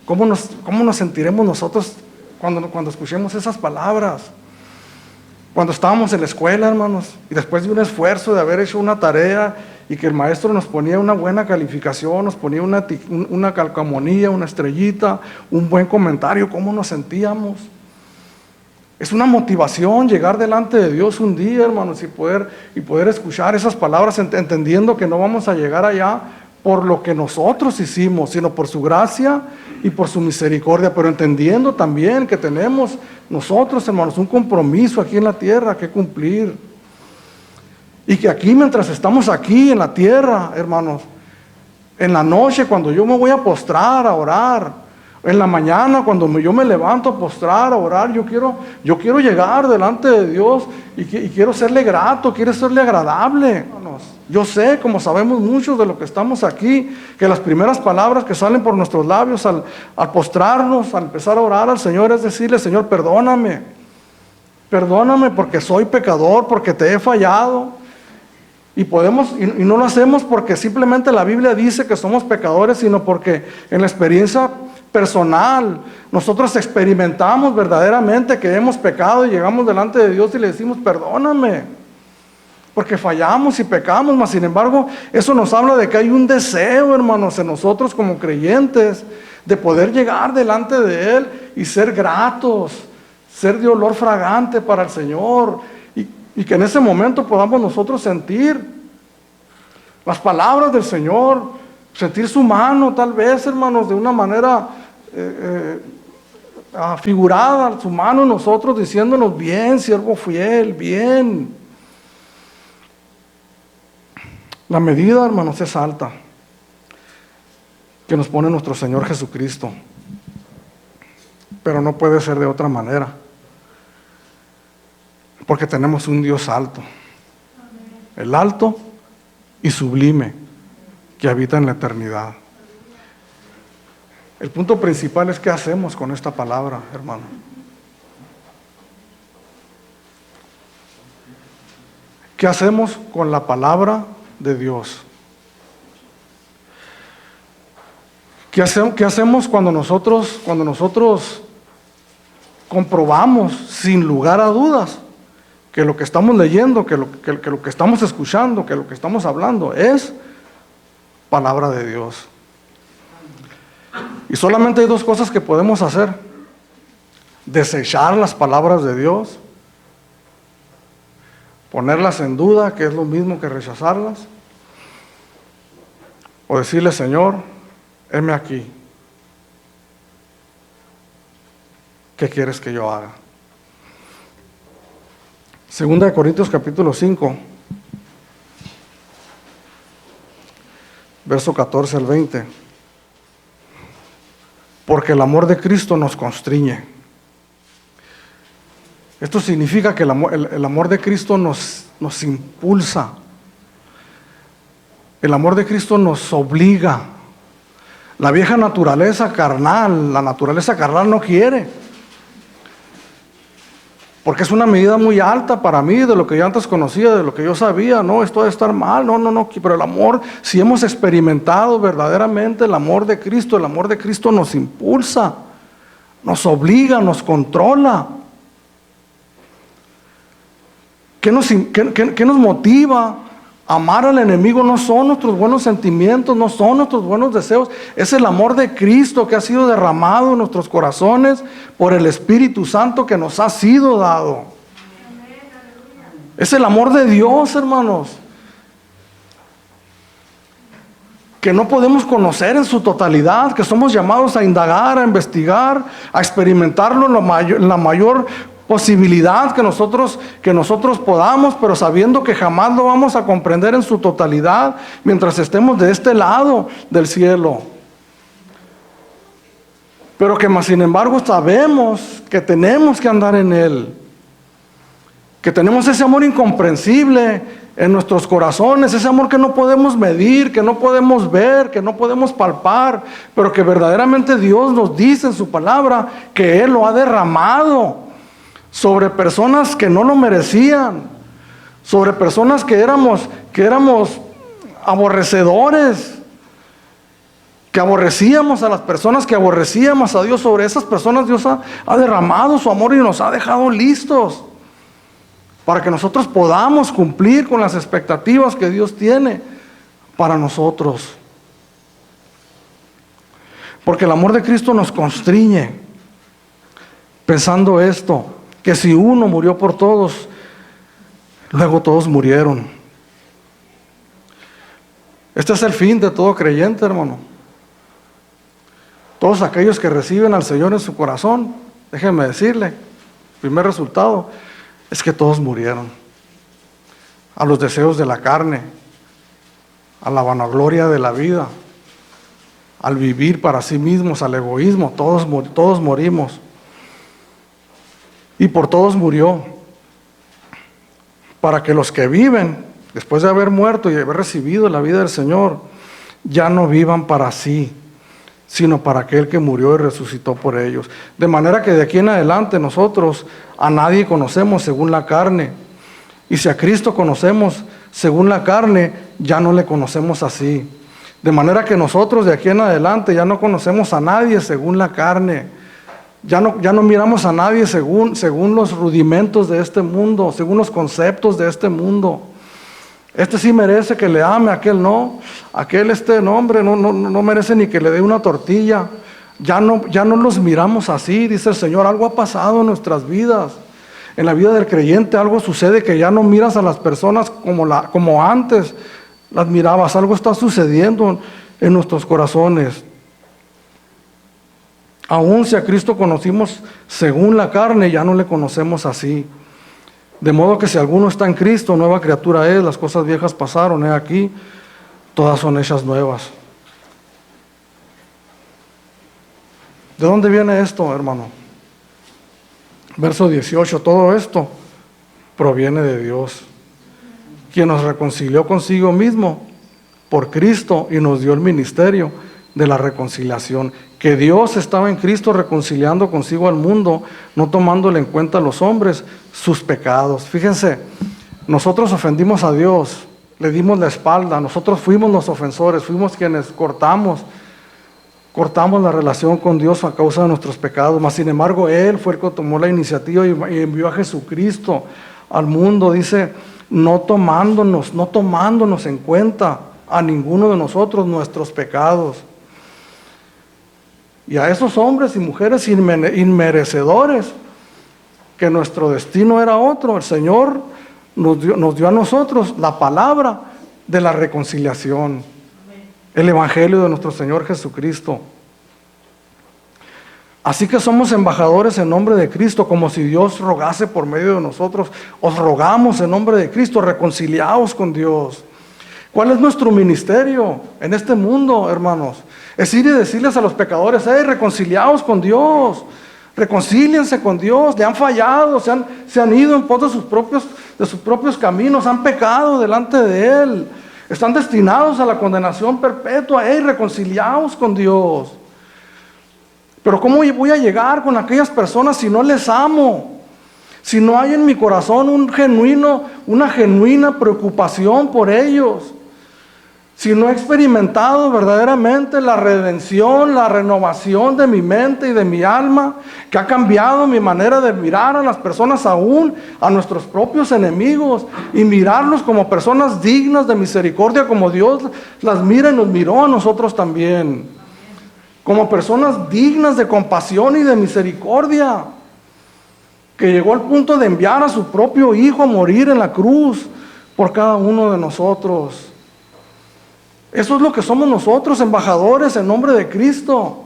¿Cómo nos sentiremos nosotros cuando escuchemos esas palabras? Cuando estábamos en la escuela, hermanos, y después de un esfuerzo de haber hecho una tarea y que el maestro nos ponía una buena calificación, nos ponía una calcamonía, una estrellita, un buen comentario, ¿cómo nos sentíamos? Es una motivación llegar delante de Dios un día, hermanos, y poder escuchar esas palabras, entendiendo que no vamos a llegar allá por lo que nosotros hicimos, sino por su gracia y por su misericordia, pero entendiendo también que tenemos nosotros, hermanos, un compromiso aquí en la tierra que cumplir. Y que aquí, mientras estamos aquí en la tierra, hermanos, en la noche cuando yo me voy a postrar a orar, en la mañana cuando yo me levanto a postrar a orar, yo quiero llegar delante de Dios y quiero serle grato, quiero serle agradable, hermanos. Yo sé, como sabemos muchos de los que estamos aquí, que las primeras palabras que salen por nuestros labios al postrarnos, al empezar a orar al Señor, es decirle: Señor, perdóname porque soy pecador, porque te he fallado. Y no lo hacemos porque simplemente la Biblia dice que somos pecadores, sino porque en la experiencia personal nosotros experimentamos verdaderamente que hemos pecado y llegamos delante de Dios y le decimos: perdóname, porque fallamos y pecamos. Mas sin embargo, eso nos habla de que hay un deseo, hermanos, en nosotros como creyentes, de poder llegar delante de Él y ser gratos, ser de olor fragante para el Señor, y que en ese momento podamos nosotros sentir las palabras del Señor, sentir su mano, tal vez, hermanos, de una manera figurada, su mano en nosotros, diciéndonos: bien, siervo fiel, bien. La medida, hermanos, es alta que nos pone nuestro Señor Jesucristo, pero no puede ser de otra manera, porque tenemos un Dios alto, el alto y sublime, que habita en la eternidad. El punto principal es: ¿qué hacemos con esta palabra, hermano? ¿Qué hacemos con la palabra de Dios? ¿Qué hacemos cuando nosotros comprobamos sin lugar a dudas que lo que estamos leyendo, que lo que estamos escuchando, que lo que estamos hablando es palabra de Dios? Y solamente hay dos cosas que podemos hacer. desechar las palabras de Dios, ponerlas en duda, que es lo mismo que rechazarlas, o decirle, Señor, heme aquí, ¿qué quieres que yo haga? Segunda de Corintios capítulo 5, verso 14 al 20. Porque el amor de Cristo nos constriñe. Esto significa que el amor de Cristo nos impulsa. El amor de Cristo nos obliga. La vieja naturaleza carnal, la naturaleza carnal no quiere. Porque es una medida muy alta para mí de lo que yo antes conocía, de lo que yo sabía. No, esto debe estar mal, no. Pero el amor, si hemos experimentado verdaderamente el amor de Cristo nos impulsa, nos obliga, nos controla. ¿Qué nos motiva? Amar al enemigo no son nuestros buenos sentimientos, no son nuestros buenos deseos. Es el amor de Cristo que ha sido derramado en nuestros corazones por el Espíritu Santo que nos ha sido dado. Es el amor de Dios, hermanos, que no podemos conocer en su totalidad, que somos llamados a indagar, a investigar, a experimentarlo en la mayor posibilidad que nosotros podamos, pero sabiendo que jamás lo vamos a comprender en su totalidad mientras estemos de este lado del cielo. Pero que más sin embargo sabemos que tenemos que andar en Él, que tenemos ese amor incomprensible en nuestros corazones, ese amor que no podemos medir, que no podemos ver, que no podemos palpar, pero que verdaderamente Dios nos dice en su palabra que Él lo ha derramado sobre personas que no lo merecían, sobre personas que éramos aborrecedores, que aborrecíamos a las personas, que aborrecíamos a Dios. Sobre esas personas Dios ha derramado su amor y nos ha dejado listos para que nosotros podamos cumplir con las expectativas que Dios tiene para nosotros. Porque el amor de Cristo nos constriñe, pensando esto, que si uno murió por todos, luego todos murieron. Este es el fin de todo creyente, hermano. Todos aquellos que reciben al Señor en su corazón, déjenme decirle, el primer resultado es que todos murieron. A los deseos de la carne, a la vanagloria de la vida, al vivir para sí mismos, al egoísmo, todos morimos. Y por todos murió, para que los que viven, después de haber muerto y haber recibido la vida del Señor, ya no vivan para sí, sino para aquel que murió y resucitó por ellos. De manera que de aquí en adelante nosotros a nadie conocemos según la carne. Y si a Cristo conocemos según la carne, ya no le conocemos así. De manera que nosotros de aquí en adelante ya no conocemos a nadie según la carne. Ya no miramos a nadie según los rudimentos de este mundo, según los conceptos de este mundo. Este sí merece que le ame, aquel no. Aquel hombre no merece ni que le dé una tortilla. Ya no los miramos así, dice el Señor. Algo ha pasado en nuestras vidas. En la vida del creyente algo sucede, que ya no miras a las personas como antes las mirabas. Algo está sucediendo en nuestros corazones. Aún si a Cristo conocimos según la carne, ya no le conocemos así. De modo que si alguno está en Cristo, nueva criatura es, las cosas viejas pasaron, he aquí, todas son hechas nuevas. ¿De dónde viene esto, hermano? Verso 18, todo esto proviene de Dios, quien nos reconcilió consigo mismo por Cristo y nos dio el ministerio de la reconciliación. Que Dios estaba en Cristo reconciliando consigo al mundo, no tomándole en cuenta a los hombres sus pecados. Fíjense, nosotros ofendimos a Dios, le dimos la espalda, nosotros fuimos los ofensores, fuimos quienes cortamos la relación con Dios a causa de nuestros pecados. Mas sin embargo, Él fue el que tomó la iniciativa y envió a Jesucristo al mundo, dice, no tomándonos en cuenta a ninguno de nosotros nuestros pecados. y a esos hombres y mujeres inmerecedores, que nuestro destino era otro, el Señor nos dio a nosotros la palabra de la reconciliación, el Evangelio de nuestro Señor Jesucristo. Así que somos embajadores en nombre de Cristo, como si Dios rogase por medio de nosotros. Os rogamos en nombre de Cristo, reconciliaos con Dios. ¿Cuál es nuestro ministerio en este mundo, hermanos? Es ir y decirles a los pecadores: hey, reconciliaos con Dios, reconcíliense con Dios. Le han fallado, se han ido en pos de sus propios caminos, han pecado delante de Él, están destinados a la condenación perpetua. Hey, reconciliaos con Dios. Pero ¿cómo voy a llegar con aquellas personas si no les amo? Si no hay en mi corazón una genuina preocupación por ellos. Si no he experimentado verdaderamente la redención, la renovación de mi mente y de mi alma, que ha cambiado mi manera de mirar a las personas, aún a nuestros propios enemigos, y mirarlos como personas dignas de misericordia, como Dios las mira y nos miró a nosotros también, como personas dignas de compasión y de misericordia, que llegó al punto de enviar a su propio Hijo a morir en la cruz por cada uno de nosotros. Eso es lo que somos nosotros, embajadores en nombre de Cristo.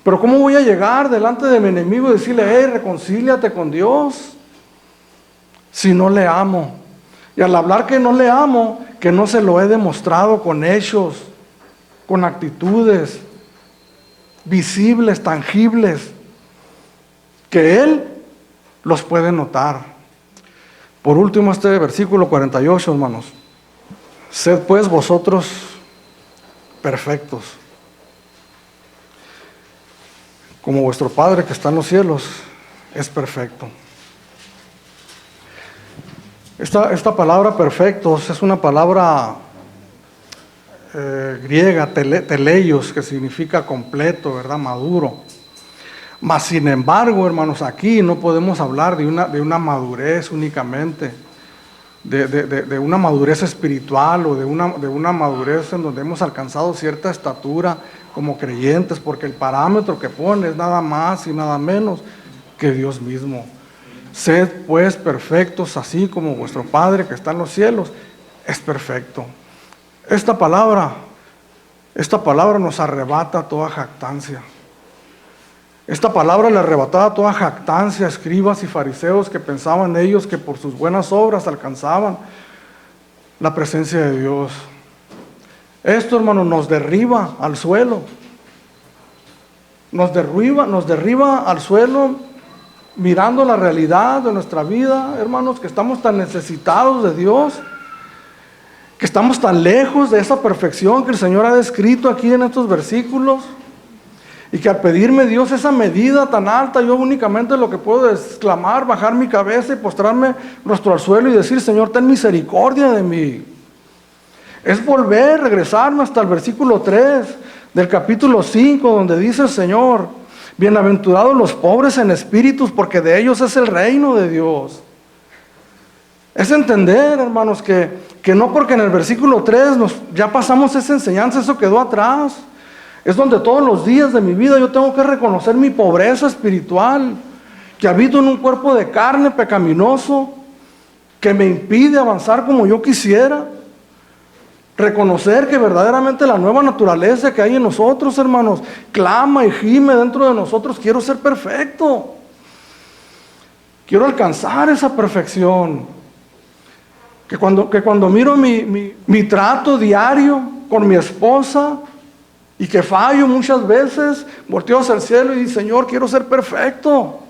Pero ¿cómo voy a llegar delante de mi enemigo y decirle: hey, reconcíliate con Dios, si no le amo? Y al hablar que no le amo, que no se lo he demostrado con hechos, con actitudes visibles, tangibles, que Él los puede notar. Por último, este versículo 48, hermanos: sed pues vosotros perfectos, como vuestro Padre que está en los cielos es perfecto. Esta palabra perfectos es una palabra griega, teleios, que significa completo, ¿verdad? Maduro. Mas sin embargo, hermanos, aquí no podemos hablar de una madurez únicamente, de una madurez espiritual, o de una madurez en donde hemos alcanzado cierta estatura como creyentes, porque el parámetro que pone es nada más y nada menos que Dios mismo. Sed pues perfectos, así como vuestro Padre que está en los cielos es perfecto. Esta palabra nos arrebata toda jactancia. Esta palabra le arrebataba toda jactancia a escribas y fariseos que pensaban ellos que por sus buenas obras alcanzaban la presencia de Dios. Esto, hermano, nos derriba al suelo. Nos derriba al suelo, mirando la realidad de nuestra vida, hermanos, que estamos tan necesitados de Dios, que estamos tan lejos de esa perfección que el Señor ha descrito aquí en estos versículos, y que al pedirme Dios esa medida tan alta, yo únicamente lo que puedo es clamar, bajar mi cabeza y postrarme rostro al suelo y decir: Señor, ten misericordia de mí. Es regresarme hasta el versículo 3 del capítulo 5, donde dice el Señor: bienaventurados los pobres en espíritus, porque de ellos es el reino de Dios. Es entender, hermanos, que no porque en el versículo 3 ya pasamos esa enseñanza, eso quedó atrás. Es donde todos los días de mi vida yo tengo que reconocer mi pobreza espiritual, que habito en un cuerpo de carne pecaminoso, que me impide avanzar como yo quisiera. Reconocer que verdaderamente la nueva naturaleza que hay en nosotros, hermanos, clama y gime dentro de nosotros: quiero ser perfecto, quiero alcanzar esa perfección. Que cuando miro mi trato diario con mi esposa, y que fallo muchas veces, volteo hacia el cielo y digo: Señor, quiero ser perfecto.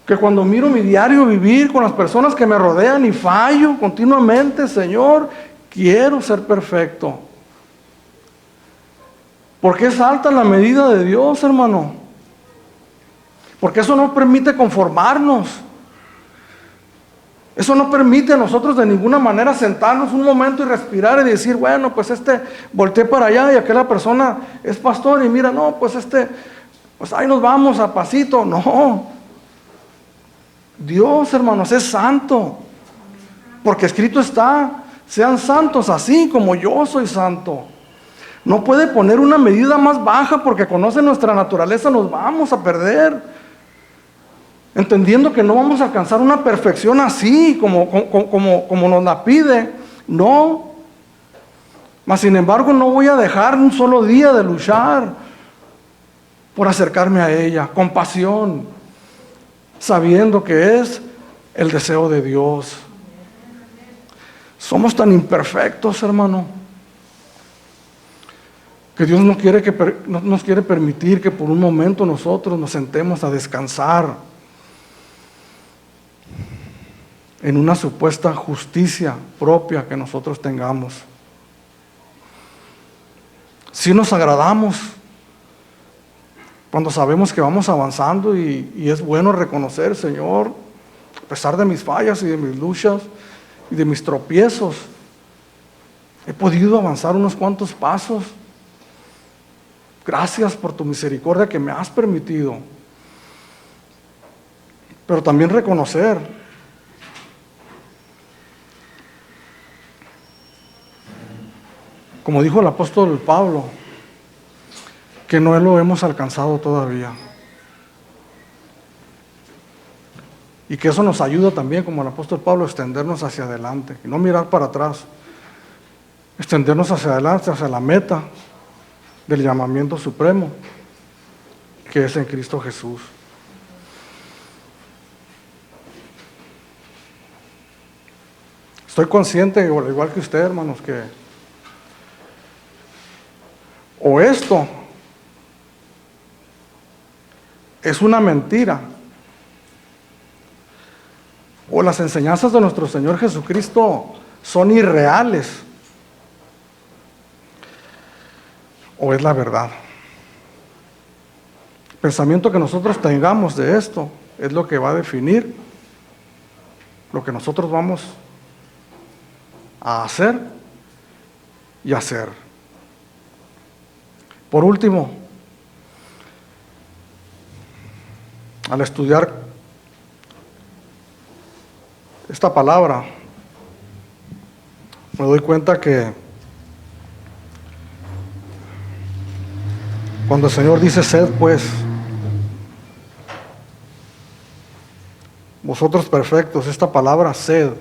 Que cuando miro mi diario vivir con las personas que me rodean y fallo continuamente: Señor, quiero ser perfecto. Porque es alta la medida de Dios, hermano. Porque eso no permite conformarnos. Eso no permite a nosotros de ninguna manera sentarnos un momento y respirar y decir: bueno, pues volteé para allá y aquella persona es pastor y mira, no, pues pues ahí nos vamos a pasito. No. Dios, hermanos, es santo. Porque escrito está: sean santos así como yo soy santo. No puede poner una medida más baja porque conoce nuestra naturaleza, nos vamos a perder. Entendiendo que no vamos a alcanzar una perfección así como nos la pide. No. Mas sin embargo no voy a dejar un solo día de luchar por acercarme a ella con pasión, sabiendo que es el deseo de Dios. Somos tan imperfectos, hermano, que Dios no nos quiere permitir que por un momento nosotros nos sentemos a descansar en una supuesta justicia propia que nosotros tengamos. Si nos agradamos cuando sabemos que vamos avanzando y es bueno reconocer, Señor, a pesar de mis fallas y de mis luchas y de mis tropiezos, he podido avanzar unos cuantos pasos. Gracias por tu misericordia que me has permitido. Pero también reconocer como dijo el apóstol Pablo, que no lo hemos alcanzado todavía. Y que eso nos ayuda también, como el apóstol Pablo, a extendernos hacia adelante y no mirar para atrás. Extendernos hacia adelante, hacia la meta del llamamiento supremo, que es en Cristo Jesús. Estoy consciente, al igual que usted, hermanos, que o esto es una mentira, o las enseñanzas de nuestro Señor Jesucristo son irreales, o es la verdad. El pensamiento que nosotros tengamos de esto es lo que va a definir lo que nosotros vamos a hacer y hacer. Por último, al estudiar esta palabra, me doy cuenta que cuando el Señor dice sed, pues, vosotros perfectos, esta palabra sed,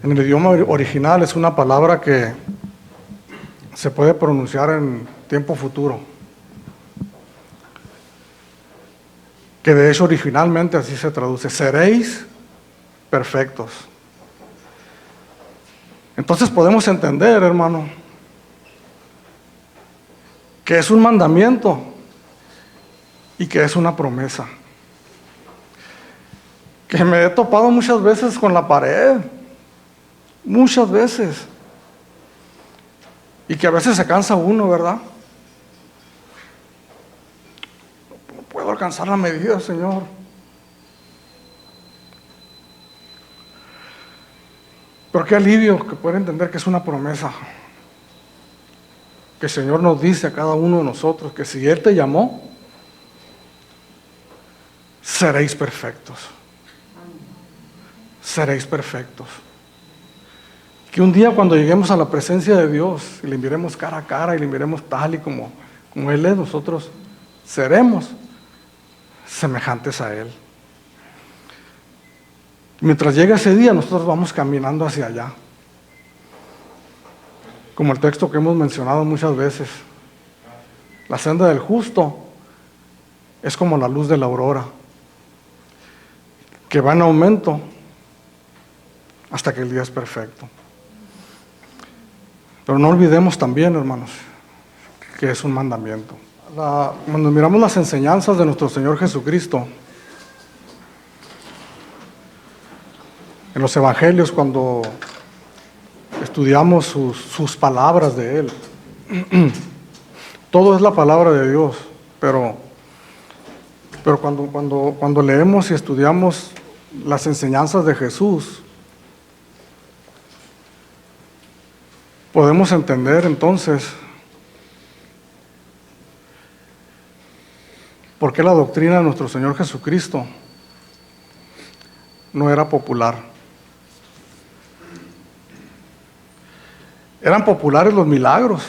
en el idioma original es una palabra que se puede pronunciar en tiempo futuro, que de hecho originalmente así se traduce: seréis perfectos. Entonces podemos entender, hermano, que es un mandamiento y que es una promesa. Que me he topado muchas veces con la pared, muchas veces, y que a veces se cansa uno, ¿verdad? No puedo alcanzar la medida, Señor. Pero qué alivio que pueda entender que es una promesa. Que el Señor nos dice a cada uno de nosotros que si Él te llamó, seréis perfectos. Seréis perfectos. Que un día cuando lleguemos a la presencia de Dios y le miremos cara a cara y le miremos tal y como Él es, nosotros seremos semejantes a Él. Mientras llegue ese día, nosotros vamos caminando hacia allá. Como el texto que hemos mencionado muchas veces. La senda del justo es como la luz de la aurora, que va en aumento hasta que el día es perfecto. Pero no olvidemos también, hermanos, que es un mandamiento. Cuando miramos las enseñanzas de nuestro Señor Jesucristo, en los evangelios, cuando estudiamos sus palabras de Él, todo es la palabra de Dios, pero cuando leemos y estudiamos las enseñanzas de Jesús, podemos entender entonces por qué la doctrina de nuestro Señor Jesucristo no era popular. Eran populares los milagros,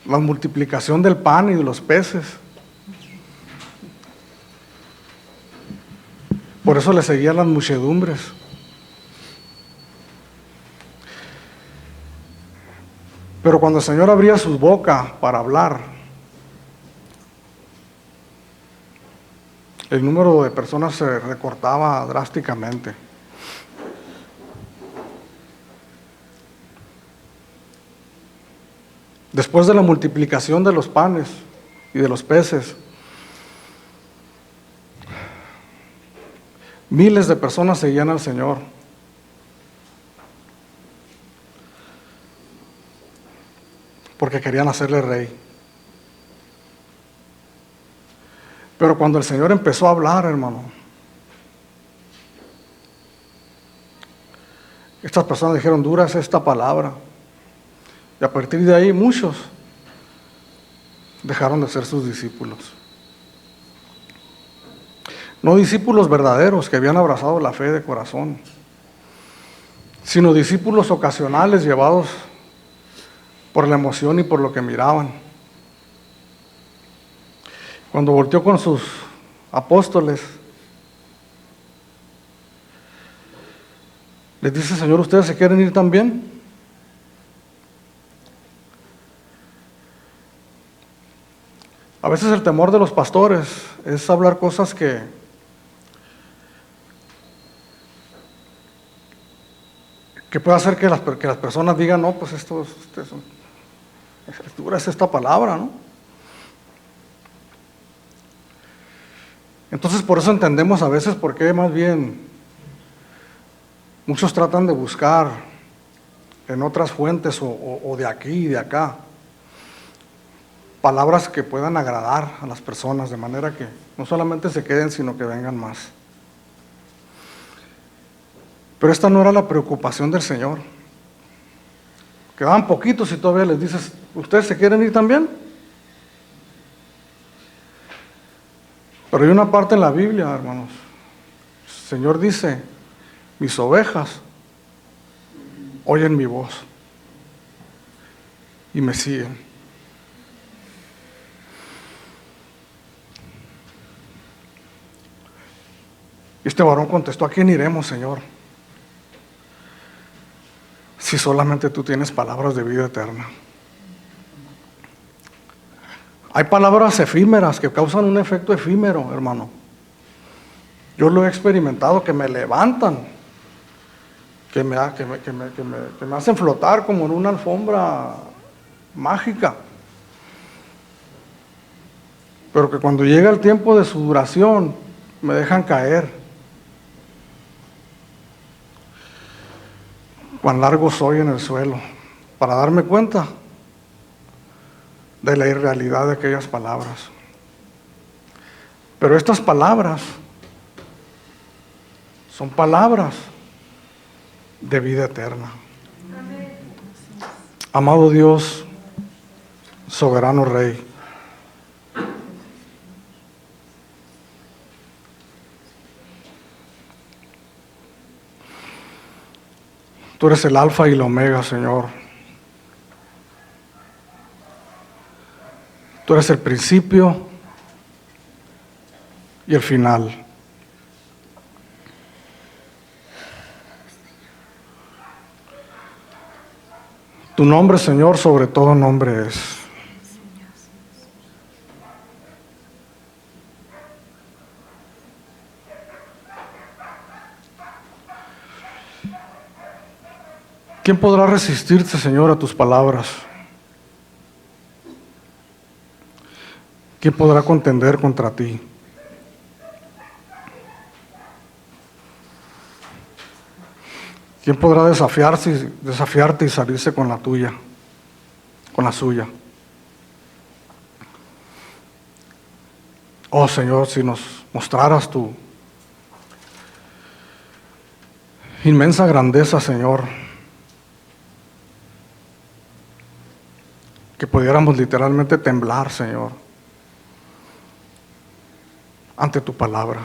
la multiplicación del pan y de los peces. Por eso le seguían las muchedumbres. Pero cuando el Señor abría su boca para hablar, el número de personas se recortaba drásticamente. Después de la multiplicación de los panes y de los peces, miles de personas seguían al Señor. Porque querían hacerle rey. Pero cuando el Señor empezó a hablar, hermano, estas personas dijeron, dura es esta palabra. Y a partir de ahí muchos dejaron de ser sus discípulos. No discípulos verdaderos que habían abrazado la fe de corazón, sino discípulos ocasionales llevados por la emoción y por lo que miraban. Cuando volteó con sus apóstoles, les dice, Señor, ¿ustedes se quieren ir también? A veces el temor de los pastores es hablar cosas que puede hacer que las personas digan, no, pues esto Escritura es esta palabra, ¿no? Entonces por eso entendemos a veces por qué más bien muchos tratan de buscar en otras fuentes o de aquí y de acá palabras que puedan agradar a las personas, de manera que no solamente se queden, sino que vengan más. Pero esta no era la preocupación del Señor. Quedaban poquitos y todavía les dices, ¿ustedes se quieren ir también? Pero hay una parte en la Biblia, hermanos. El Señor dice, mis ovejas oyen mi voz y me siguen. Y este varón contestó, ¿a quién iremos, Señor? Si solamente tú tienes palabras de vida eterna. Hay palabras efímeras que causan un efecto efímero, hermano. Yo lo he experimentado, que me levantan, que me hacen flotar como en una alfombra mágica. Pero que cuando llega el tiempo de su duración, me dejan caer. Cuán largo soy en el suelo, para darme cuenta de la irrealidad de aquellas palabras. Pero estas palabras son palabras de vida eterna. Amén. Amado Dios, soberano Rey, tú eres el alfa y el omega, Señor. Tú eres el principio y el final. Tu nombre, Señor, sobre todo nombre es. ¿Quién podrá resistirte, Señor, a tus palabras? ¿Quién podrá contender contra ti? ¿Quién podrá desafiarte y salirse con la tuya, con la suya? Oh Señor, si nos mostraras tu inmensa grandeza, Señor, que pudiéramos literalmente temblar, Señor, ante tu palabra.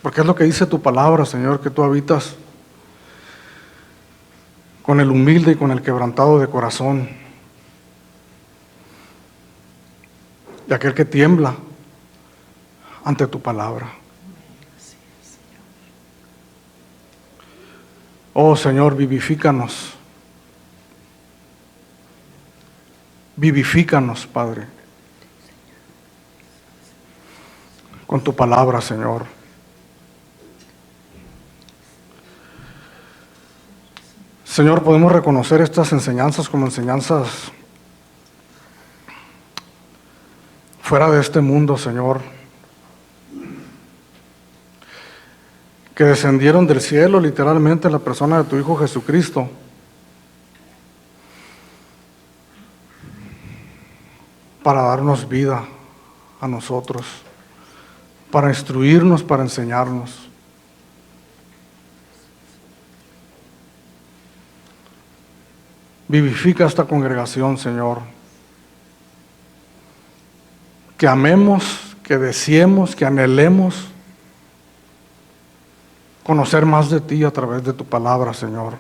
Porque es lo que dice tu palabra, Señor, que tú habitas con el humilde y con el quebrantado de corazón. Y aquel que tiembla ante tu palabra. Oh Señor, vivifícanos. Vivifícanos, Padre, con tu palabra, Señor. Señor, podemos reconocer estas enseñanzas como enseñanzas fuera de este mundo, Señor, que descendieron del cielo literalmente en la persona de tu Hijo Jesucristo, para darnos vida a nosotros, para instruirnos, para enseñarnos. Vivifica esta congregación, Señor. Que amemos, que deseemos, que anhelemos conocer más de ti a través de tu palabra, Señor.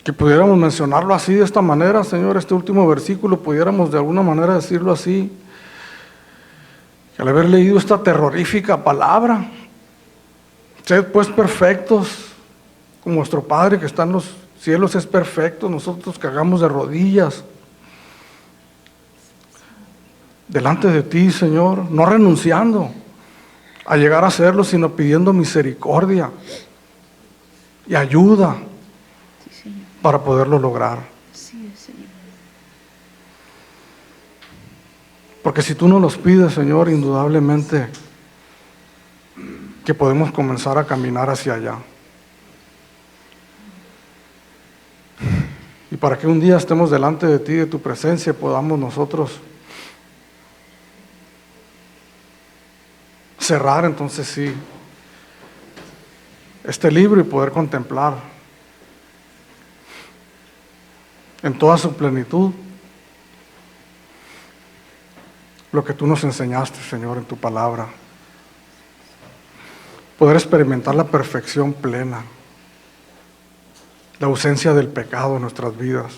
Que pudiéramos mencionarlo así, de esta manera, Señor, este último versículo, pudiéramos de alguna manera decirlo así, que al haber leído esta terrorífica palabra, sed pues perfectos, como vuestro Padre que está en los cielos es perfecto, nosotros que hagamos de rodillas delante de ti, Señor, no renunciando a llegar a hacerlo, sino pidiendo misericordia y ayuda para poderlo lograr. Porque si tú nos los pides, Señor, indudablemente que podemos comenzar a caminar hacia allá. Y para que un día estemos delante de ti, de tu presencia, podamos nosotros cerrar entonces sí este libro y poder contemplar en toda su plenitud lo que tú nos enseñaste, Señor, en tu palabra. Poder experimentar la perfección plena, la ausencia del pecado en nuestras vidas,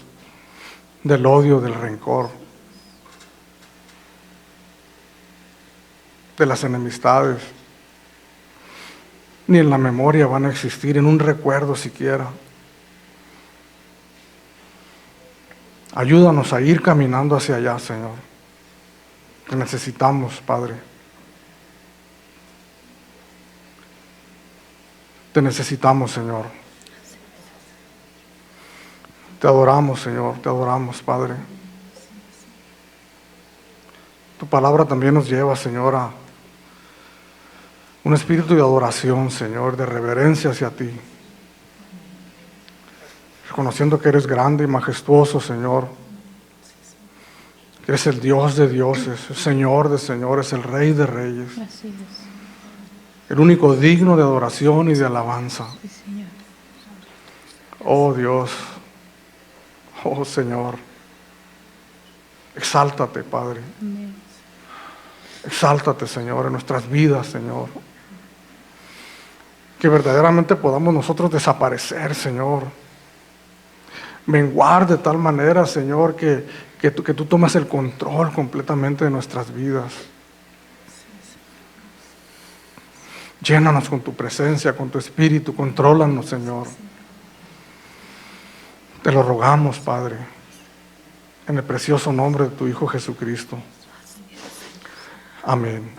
del odio, del rencor, de las enemistades. Ni en la memoria van a existir, en un recuerdo siquiera. Ayúdanos a ir caminando hacia allá, Señor, que necesitamos, Padre. Te necesitamos, Señor. Te adoramos, Señor, te adoramos, Padre. Tu palabra también nos lleva, Señor, a un espíritu de adoración, Señor, de reverencia hacia ti. Reconociendo que eres grande y majestuoso, Señor. Que eres el Dios de dioses, el Señor de señores, el Rey de reyes. Así es. El único digno de adoración y de alabanza. Sí, Señor. Oh Dios, oh Señor, exáltate, Padre. Amén. Exáltate, Señor, en nuestras vidas, Señor. Que verdaderamente podamos nosotros desaparecer, Señor. Menguar de tal manera, Señor, que tú tomes el control completamente de nuestras vidas. Llénanos con tu presencia, con tu espíritu, contrólanos, Señor. Te lo rogamos, Padre, en el precioso nombre de tu Hijo Jesucristo. Amén.